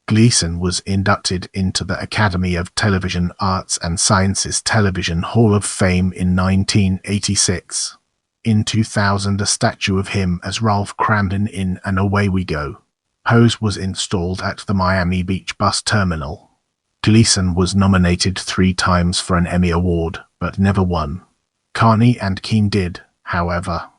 Gleason was inducted into the Academy of Television Arts and Sciences Television Hall of Fame in 1986. In 2000, a statue of him as Ralph Kramden in And Away We Go pose was installed at the Miami Beach bus terminal. Gleason was nominated 3 times for an Emmy Award, but never won. Carney and Keene did, however.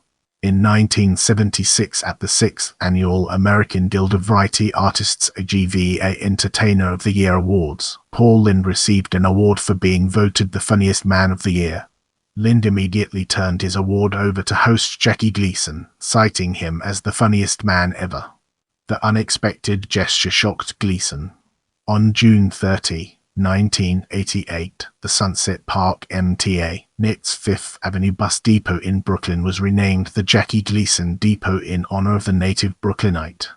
In 1976 at the 6th Annual American Guild of Variety Artists AGVA Entertainer of the Year Awards, Paul Lynde received an award for being voted the funniest man of the year. Lynde immediately turned his award over to host Jackie Gleason, citing him as the funniest man ever. The unexpected gesture shocked Gleason. On June 30, 1988, the Sunset Park MTA, NIT's Fifth Avenue Bus Depot in Brooklyn was renamed the Jackie Gleason Depot in honor of the native Brooklynite.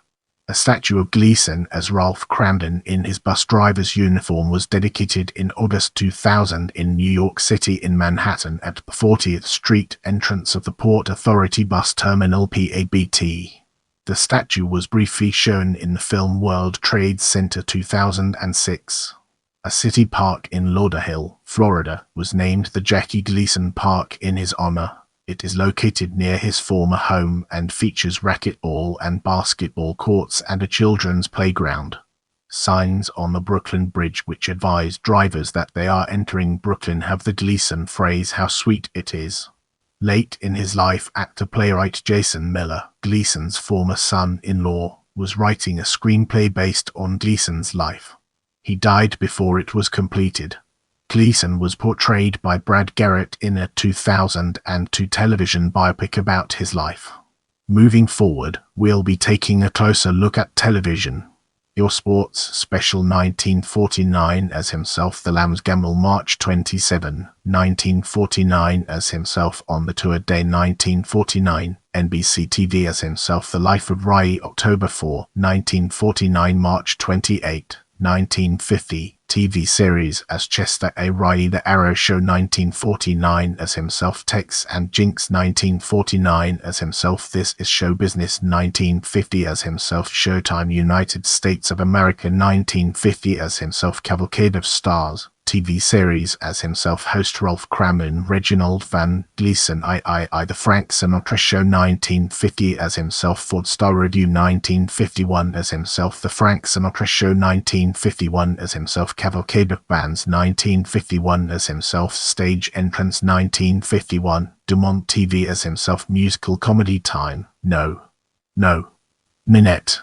A statue of Gleason as Ralph Kramden in his bus driver's uniform was dedicated in August 2000 in New York City in Manhattan at the 40th Street entrance of the Port Authority Bus Terminal PABT. The statue was briefly shown in the film World Trade Center 2006. A city park in Lauderhill, Florida, was named the Jackie Gleason Park in his honor. It is located near his former home and features racquetball and basketball courts and a children's playground. Signs on the Brooklyn Bridge which advise drivers that they are entering Brooklyn have the Gleason phrase "How sweet it is." Late in his life, actor-playwright Jason Miller, Gleason's former son-in-law, was writing a screenplay based on Gleason's life. He died before it was completed. Gleason was portrayed by Brad Garrett in a 2002 television biopic about his life. Moving forward, we'll be taking a closer look at television. Your Sports Special 1949 as himself The Lamb's Gamble March 27, 1949 as himself On the Tour Day 1949, NBC TV as himself The Life of Riley October 4, 1949 March 28, 1950, TV series as Chester A. Riley The Arrow Show 1949 as himself Tex and Jinx 1949 as himself This Is Show Business 1950 as himself Showtime United States of America 1950 as himself Cavalcade of Stars, TV series as himself host Ralph Kramden Reginald Van Gleason I The Frank Sinatra Show 1950 as himself Ford Star Review 1951 as himself The Frank Sinatra Show 1951 as himself Cavalcade of Bands 1951 as himself Stage Entrance 1951 Dumont TV as himself Musical Comedy Time No Minette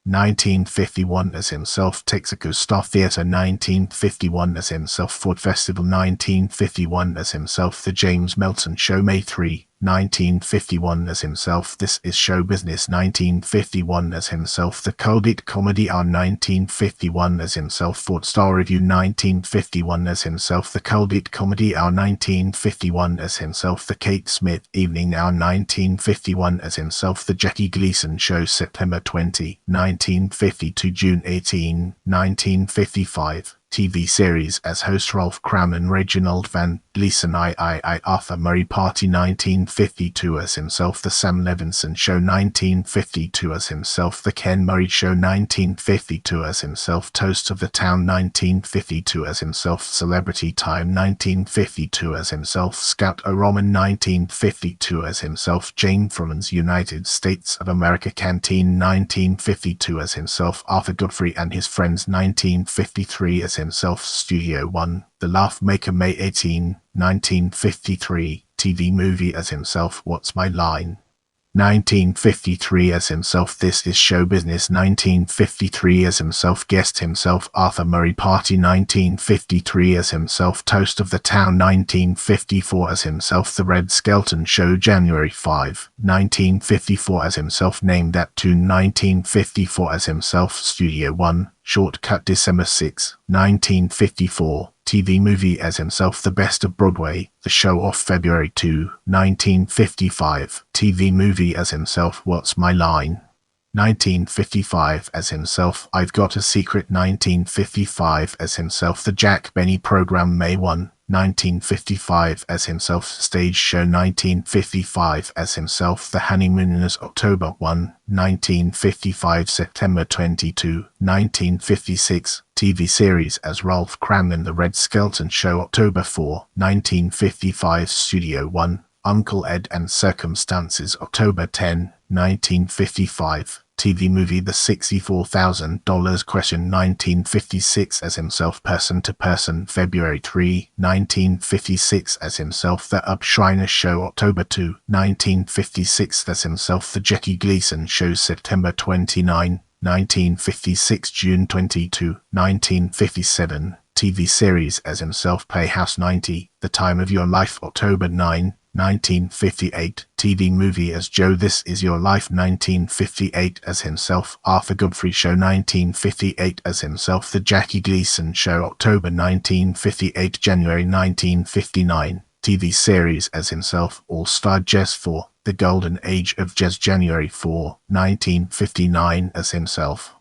1951 as himself Texaco Star Theatre 1951 as himself Ford Festival 1951 as himself The James Melton Show May 3, 1951 as himself, This Is Show Business. 1951 as himself, The Cold It Comedy Hour. 1951 as himself, Ford Star Review. 1951 as himself, The Cold It Comedy Hour. 1951 as himself, The Kate Smith Evening Hour. 1951 as himself, The Jackie Gleason Show. September 20, 1952 June 18, 1955. TV series as host Ralph Kramden, Reginald Van Gleason, I Arthur Murray Party. 1952 as himself, The Sam Levinson Show. 1952 as himself, The Ken Murray Show. 1952 as himself, Toast of the Town. 1952 as himself, Celebrity Time. 1952 as himself, Scout O'Roman. 1952 as himself, Jane Froman's United States of America Canteen. 1952 as himself, Arthur Godfrey and His Friends. 1953 as himself, Studio One, The Laugh Maker. May 18, 1953. TV movie as himself, What's My Line. 1953 as himself, This Is Show Business. 1953 as himself, Guest himself, Arthur Murray Party. 1953 as himself, Toast of the Town. 1954 as himself, The Red Skelton Show. January 5, 1954 as himself, Name That Tune. 1954 as himself, Studio One, Shortcut. December 6, 1954. TV movie as himself, The Best of Broadway, The Show Off. February 2, 1955. TV movie as himself, What's My Line. 1955 as himself, I've Got a Secret. 1955 as himself, The Jack Benny Program. May 1, 1955 as himself, Stage Show. 1955 as himself, The Honeymooners. October 1, 1955. September 22, 1956. TV series as Ralph Kramden, The Red Skelton Show. October 4, 1955. Studio One, Uncle Ed and Circumstances. October 10, 1955. TV movie The $64,000 Question. 1956 as himself, Person to Person. February 3, 1956 as himself, The Upshriner Show. October 2, 1956 as himself, The Jackie Gleason Show. September 29, 1956. June 22, 1957. TV series as himself, Playhouse 90, The Time of Your Life. October 9, 1958. TV movie as Joe, This Is Your Life. 1958 as himself, Arthur Godfrey Show. 1958 as himself, The Jackie Gleason Show. October 1958. January 1959. TV series as himself, All-Star Jazz 4, The Golden Age of Jazz. January 4, 1959 as himself,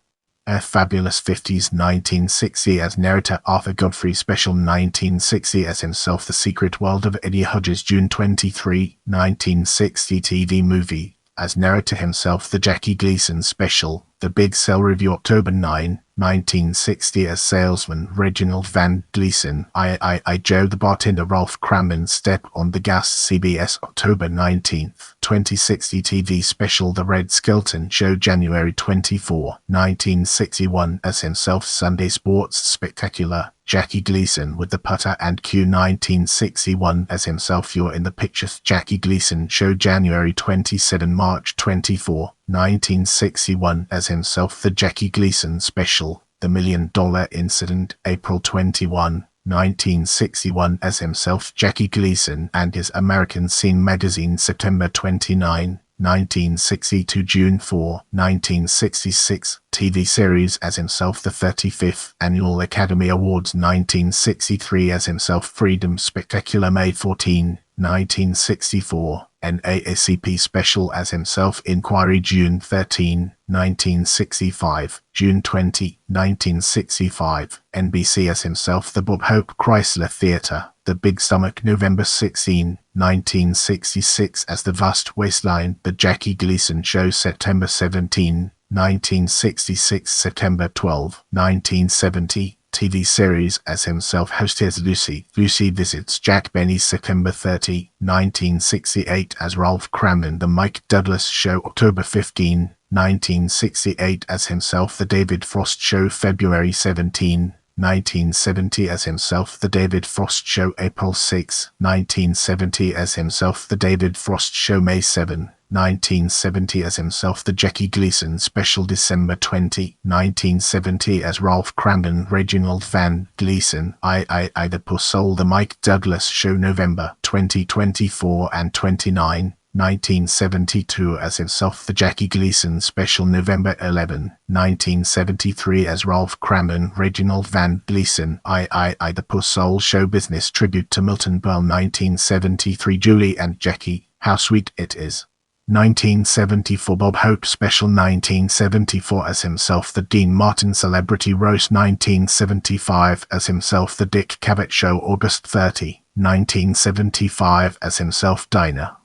A Fabulous 50s. 1960 as narrator, Arthur Godfrey Special. 1960 as himself, The Secret World of Eddie Hodges. June 23, 1960. TV movie as narrator himself, The Jackie Gleason Special, The Big Sell Review. October 9, 1960 as salesman, Reginald Van Gleason, I Joe the Bartender. Ralph Kramden, Step on the Gas. CBS. October 19th, 2060. TV special, The Red Skelton Show. January 24, 1961 as himself, Sunday Sports Spectacular, Jackie Gleason with the Putter and Q. 1961 as himself, You're in the Picture, Jackie Gleason Show. January 27, March 24, 1961 as himself, The Jackie Gleason Special, The $1 Million Incident. April 21, 1961 as himself, Jackie Gleason and His American Scene Magazine. September 29, 1962. June 4, 1966. TV series as himself, The 35th Annual Academy Awards. 1963 as himself, Freedom Spectacular. May 14, 1964. NAACP Special as himself, Inquiry. June 13, 1965. June 20, 1965. NBC as himself, The Bob Hope Chrysler Theatre, The Big Stomach. November 16, 1966 as The Vast Waistline, The Jackie Gleason Show. September 17, 1966. September 12, 1970. TV series as himself, Host Here's Lucy, Lucy Visits Jack Benny. September 30, 1968 as Ralph Kramden, The Mike Douglas Show. October 15, 1968 as himself, The David Frost Show. February 17, 1970 as himself, The David Frost Show. April 6, 1970 as himself, The David Frost Show. May 7, 1970 as himself the Jackie Gleason Special December 20, 1970 as Ralph Kramden Reginald Van Gleason I the Poor Soul The Mike Douglas Show November 2024 and 29, 1972 as himself the Jackie Gleason Special November 11, 1973 as Ralph Kramden Reginald Van Gleason I the Poor Soul Show Business Tribute to Milton Berle 1973 Julie and Jackie How Sweet It Is 1974 Bob Hope Special 1974 as himself the Dean Martin Celebrity Roast 1975 as himself the Dick Cavett Show August 30, 1975 as himself Dinah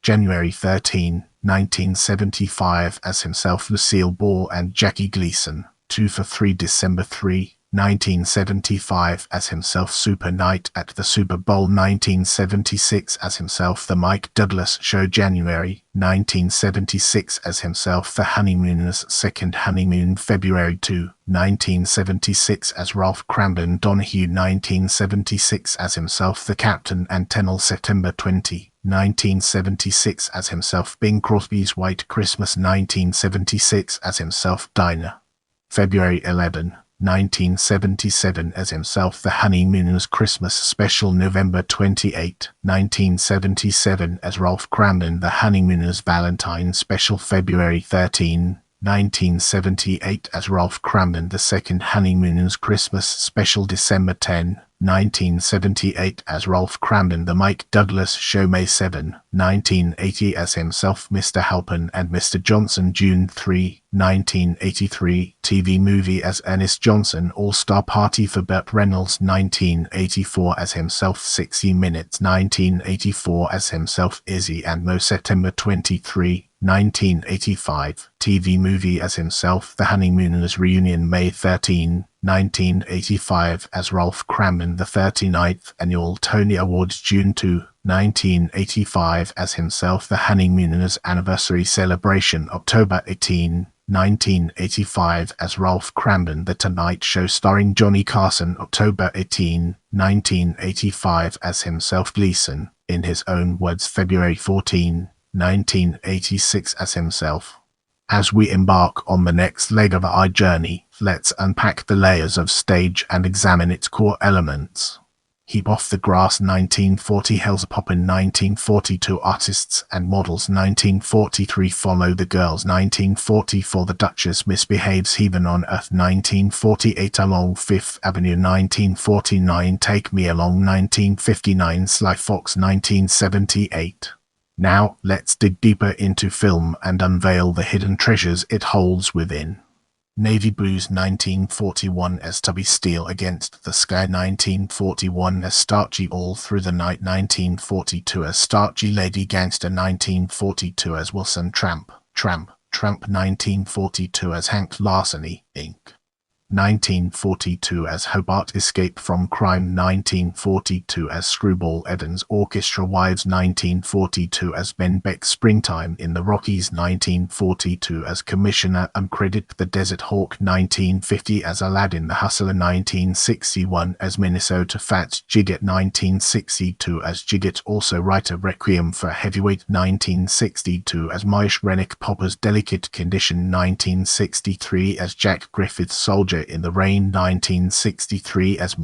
January 13, 1975 as himself Lucille Ball and Jackie Gleason 2 for 3 December 3, 1975 as himself Super Night at the Super Bowl 1976 as himself The Mike Douglas Show January 1976 as himself The Honeymooners Second Honeymoon February 2, 1976 as Ralph Kramden Donahue 1976 as himself The Captain and Tennille September 20, 1976 as himself Bing Crosby's White Christmas 1976 as himself Dinah February 11, 1977 as himself The Honeymooners Christmas Special November 28, 1977 as Ralph Kramden The Honeymooners Valentine Special February 13, 1978 as Ralph Kramden The Second Honeymooners Christmas Special December 10, 1978 as Ralph Kramden The Mike Douglas Show May 7, 1980 as himself Mr. Halpin and Mr. Johnson June 3, 1983 TV movie as Ernest Johnson All-Star Party for Burt Reynolds 1984 as himself 60 Minutes 1984 as himself Izzy and Mo September 23, 1985 TV movie as himself The Honeymooners Reunion May 13, 1985 as Ralph Kramden The 39th Annual Tony Awards June 2, 1985 as himself The Honeymooners Anniversary Celebration October 18, 1985 as Ralph Kramden The Tonight Show starring Johnny Carson October 18, 1985 as himself Gleason in his own words February 14, 1986 as himself. As we embark on the next leg of our journey, let's unpack the layers of stage and examine its core elements. Heap Off the Grass 1940 Hell's Poppin' 1942 Artists and Models 1943 Follow the Girls 1944 The Duchess Misbehaves Heaven on Earth 1948 Along Fifth Avenue 1949 Take Me Along 1959 Sly Fox 1978 Now, let's dig deeper into film and unveil the hidden treasures it holds within. Navy Blues 1941 as Tubby Steele Against the Sky 1941 as Starchy All Through the Night 1942 as Starchy Lady Gangster 1942 as Wilson Tramp 1942 as Hank Larceny, Inc. 1942 as Hobart Escape from Crime 1942 as Screwball Evans Orchestra Wives 1942 as Ben Beck Springtime in the Rockies 1942 as Commissioner Uncredited The Desert Hawk 1950 as Aladdin the Hustler 1961 as Minnesota Fats Jigget 1962 as Jigget Also Writer Requiem for Heavyweight 1962 as Maish Rennick Popper's Delicate Condition 1963 as Jack Griffith's Soldier in the Rain 1963 as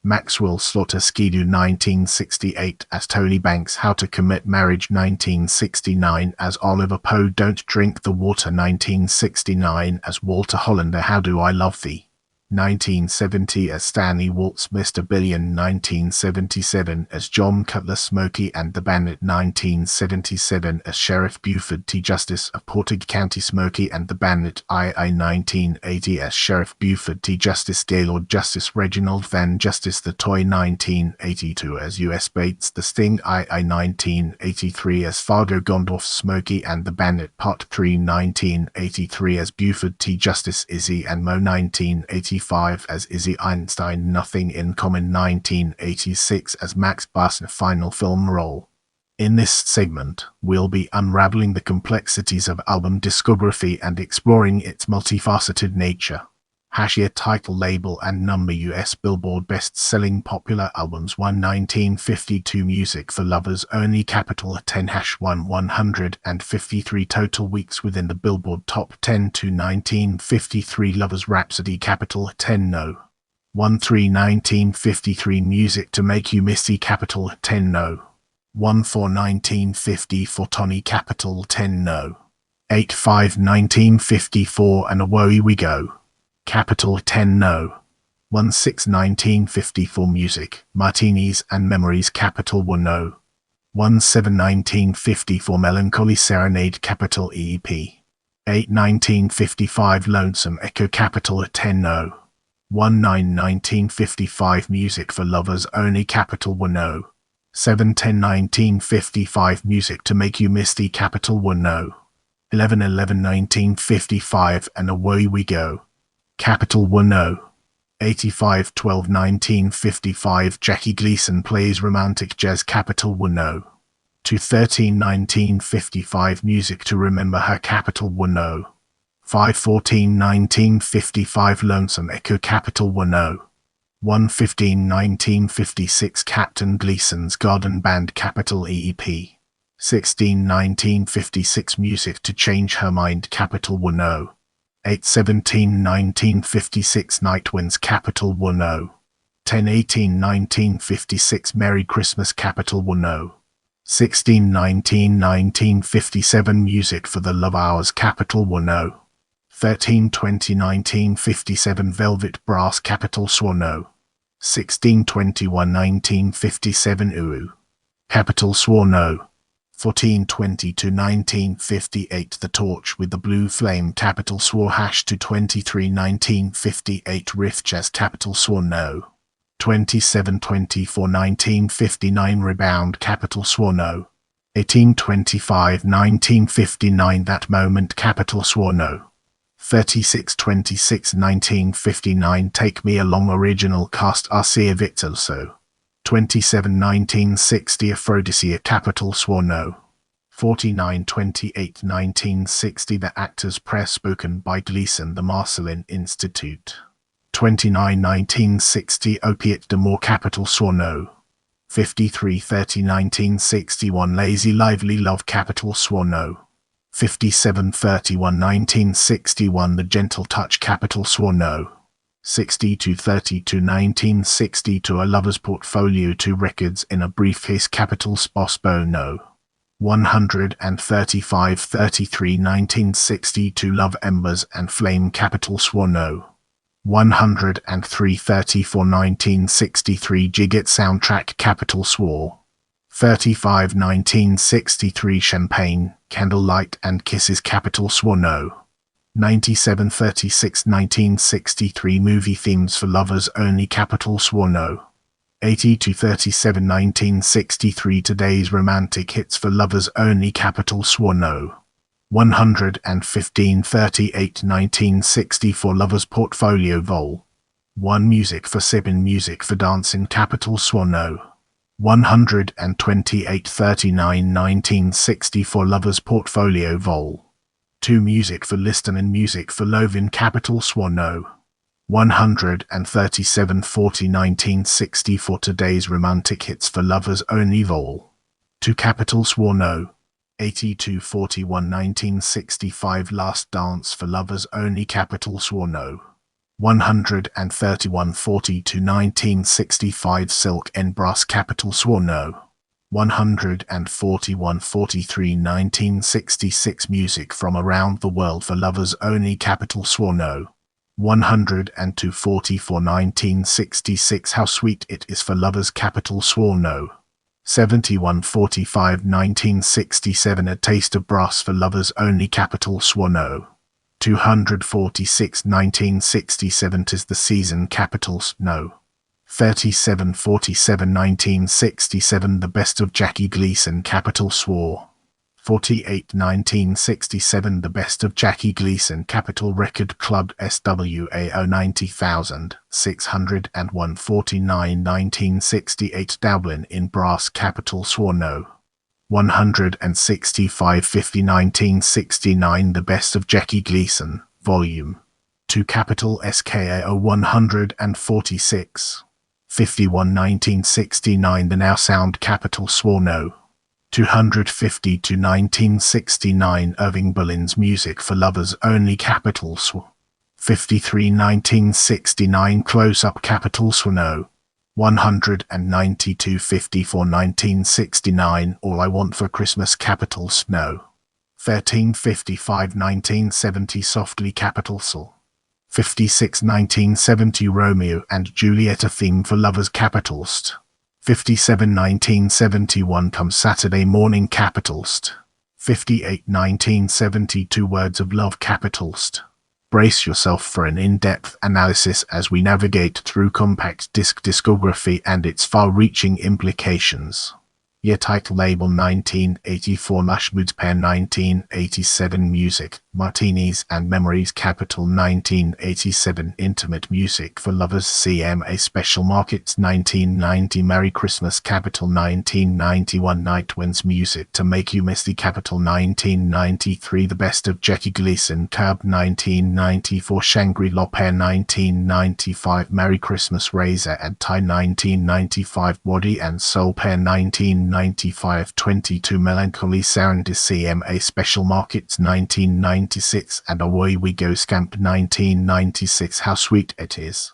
Maxwell Slaughter Skidoo 1968 as Tony Banks How to Commit Marriage 1969 as Oliver Poe Don't Drink the Water 1969 as Walter Hollander How Do I Love Thee 1970 as Stanley Waltz Mr. Billion 1977 as John Cutler Smokey and the Bandit 1977 as Sheriff Buford T. Justice of Portage County Smokey and the Bandit II 1980 as Sheriff Buford T. Justice Gaylord Justice Reginald Van Justice the Toy 1982 as U.S. Bates The Sting II 1983 as Fargo Gondorf Smokey and the Bandit Part 3 1983 as Buford T. Justice Izzy and Mo 1985 as Izzy Einstein Nothing in Common 1986 as Max Bass final film role. In this segment, we'll be unraveling the complexities of album discography and exploring its multifaceted nature. Year, title, label and number. US Billboard Best-Selling Popular Albums 1 1952 Music for Lovers Only, capital 10 1 153 total weeks within the Billboard Top 10 to 1953 Lovers Rhapsody, capital 10 No. 1 3 1953 Music to Make You Misty, capital 10 No. 1 4 1954 Tony, capital 10 No. 8 5 1954 And Away We Go, capital 10 No. 1 6 1954 Music, Martinis and Memories, capital 1 No. 1 7 1954 Melancholy Serenade, capital EP. 8 1955 Lonesome Echo, capital 10 No. 1 9 1955 Music for Lovers Only, capital 1 No. 7 10 1955 Music to Make You Misty, capital 1 No. 11 11 1955 And Away We Go, capital 1 No. 85 12 1955 Jackie Gleason Plays Romantic Jazz, capital 1 No. 2 13 1955 Music to Remember Her, capital 1 No. 5 14 1955 Lonesome Echo, capital 1 No. 1 15 1956 Captain Gleason's Garden Band, capital EP. 16 1956 Music to Change Her Mind, capital 1 No. 8 17 1956 Night Winds, capital 1 No. 10 18 1956 Merry Christmas, capital 1 No. 16 19 1957 Music for the Love Hours, capital 1 No. 13 20 1957 Velvet Brass, capital 1 No. 16 21 1957 UU, capital 1 No. 14 22 1958 The Torch with the Blue Flame, capital SWOR #2 23 1958 Riff Jazz, capital SWOR No. 27 24 1959 Rebound, capital SWOR No. 18 25 1959 That Moment, capital SWOR No. 36 26 1959 Take Me Along, original cast Arcia Victor So. 27 1960 Aphrodisia, capital SWOR No. 49 28 1960 The Actors Press, spoken by Gleason, the Marcellin Institute. 29 1960 Opiate d'Amour, capital SWOR No. 53 30 1961 Lazy Lively Love, capital SWOR No. 57 31 1961 The Gentle Touch, capital SWOR No. 62 32 1962 A Lover's Portfolio, 2 records in a briefcase, capital SPOSBO No. 135 33 1962 Love Embers and Flame, capital SWOR No. 103 34 1963 Jigget Soundtrack, capital SWOR. 35 1963 Champagne, Candlelight and Kisses, capital SWOR No. 97 36 1963 Movie Themes for Lovers Only, capital SWOR No. 82 37 1963 Today's Romantic Hits for Lovers Only, capital SWOR No. 115 38 1964 Lovers Portfolio Vol. 1 Music for Sippin', Music for Dancing, capital SWOR No. 128 39 1964 Lovers Portfolio Vol. 2 Music for Listenin', Music for Lovin', capital SWOR No. 137 40 1964 Today's Romantic Hits for Lovers Only Vol. 2 capital SWOR No. 82 41 1965 Last Dance for Lovers Only, capital SWOR No. 131 42 1965 Silk and Brass, capital SWOR No. 141 43 1966 Music from Around the World for Lovers Only, capital SWOR No. 102 44 1966 How Sweet It Is for Lovers, capital SWOR No. 71 45 1967 A Taste of Brass for Lovers Only, capital SWOR No. 246 1967 'Tis the Season, capital No. 37 47 1967 The Best of Jackie Gleason, capital SWOR. 48 1967 The Best of Jackie Gleason, capital Record Club SWAO 90000 601 49 1968 Dublin in Brass, capital SWOR No. 165 50 1969 The Best of Jackie Gleason, Volume 2 capital SKA 146. 51 1969 The Now Sound capital Swarno. 250 to 1969 Irving Berlin's Music for Lovers Only capital Sw. 53 1969 Close Up capital Swano. 192 54 1969 All I Want for Christmas capital Snow. 1355 1970 Softly capital Sol. 56 1970 Romeo and Juliet A Theme for Lovers capital St. 57 1971 Come Saturday Morning capital St. 58 1972 Words of Love capital St. Brace yourself for an in-depth analysis as we navigate through compact disc discography and its far-reaching implications. Year title label 1984 Mahmoud Pen 1987 Music, Martinis and Memories capital 1987 Intimate Music for Lovers CMA Special Markets 1990 Merry Christmas capital 1991 Night Winds Music to Make You Misty capital 1993 The Best of Jackie Gleason Cab 1994 Shangri-La Pair 1995 Merry Christmas Razor and Tie 1995 Body and Soul Pair 1995 22 Melancholy Sound CMA Special Markets 1996 and Away We Go Scamp 1996 How Sweet It Is.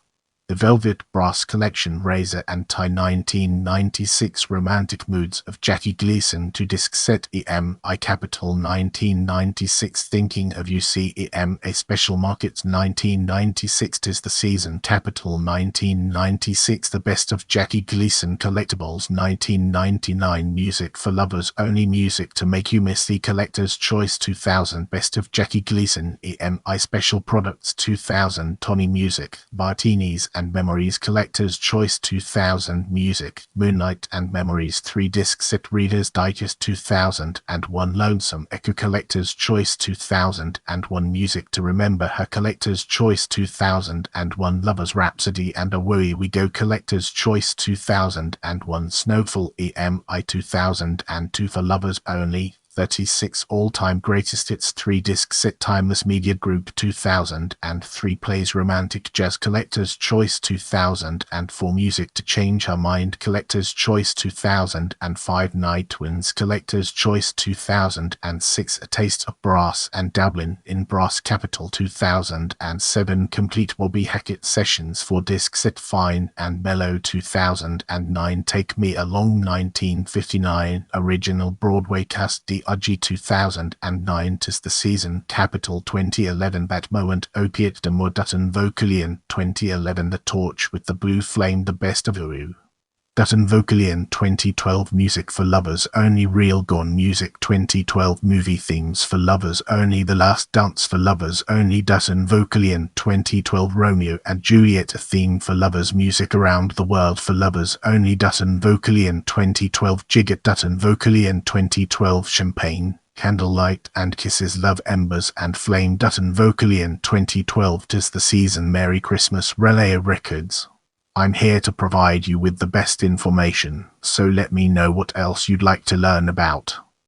The Velvet Brass Collection Razor and Tie 1996 Romantic Moods of Jackie Gleason to Disc Set EMI Capital 1996 Thinking of You CEMA Special Markets 1996 Tis the Season Capital 1996 The Best of Jackie Gleason Collectibles 1999 Music for Lovers Only Music to Make You Misty Collector's Choice 2000 Best of Jackie Gleason EMI Special Products 2000 Tony Music Martinis and Memories Collector's Choice 2000 Music, Moonlight and Memories 3-disc set Reader's Digest 2001 Lonesome Echo Collector's Choice 2001 Music to Remember Her Collector's Choice 2001 Lover's Rhapsody and Away We Go Collector's Choice 2001 Snowfall EMI 2002 for Lovers Only 36 All-Time Greatest Hits 3-disc set Timeless Media Group 2003 Plays Romantic Jazz Collector's Choice 2004 Music to Change Her Mind Collector's Choice 2005 Night Winds Collector's Choice 2006 A Taste of Brass and Dublin in Brass Capital 2007 Complete Bobby Hackett Sessions 4-disc set Fine and Mellow 2009 Take Me Along 1959 Original Broadway Cast DRG 2009 Tis the Season Capital 2011 That Moment Opiate de Mor Dutton Vocalian 2011 The Torch with the Blue Flame The Best of Uru Dutton Vocalian 2012 Music for Lovers Only Real Gone Music 2012 Movie Themes for Lovers Only The Last Dance for Lovers Only Dutton Vocalian 2012 Romeo and Juliet A Theme for Lovers Music Around the World for Lovers Only Dutton Vocalian 2012 Jigget Dutton Vocalian 2012 Champagne Candlelight and Kisses Love Embers and Flame Dutton Vocalian 2012 Tis the Season Merry Christmas Relay Records. I'm here to provide you with the best information, so let me know what else you'd like to learn about.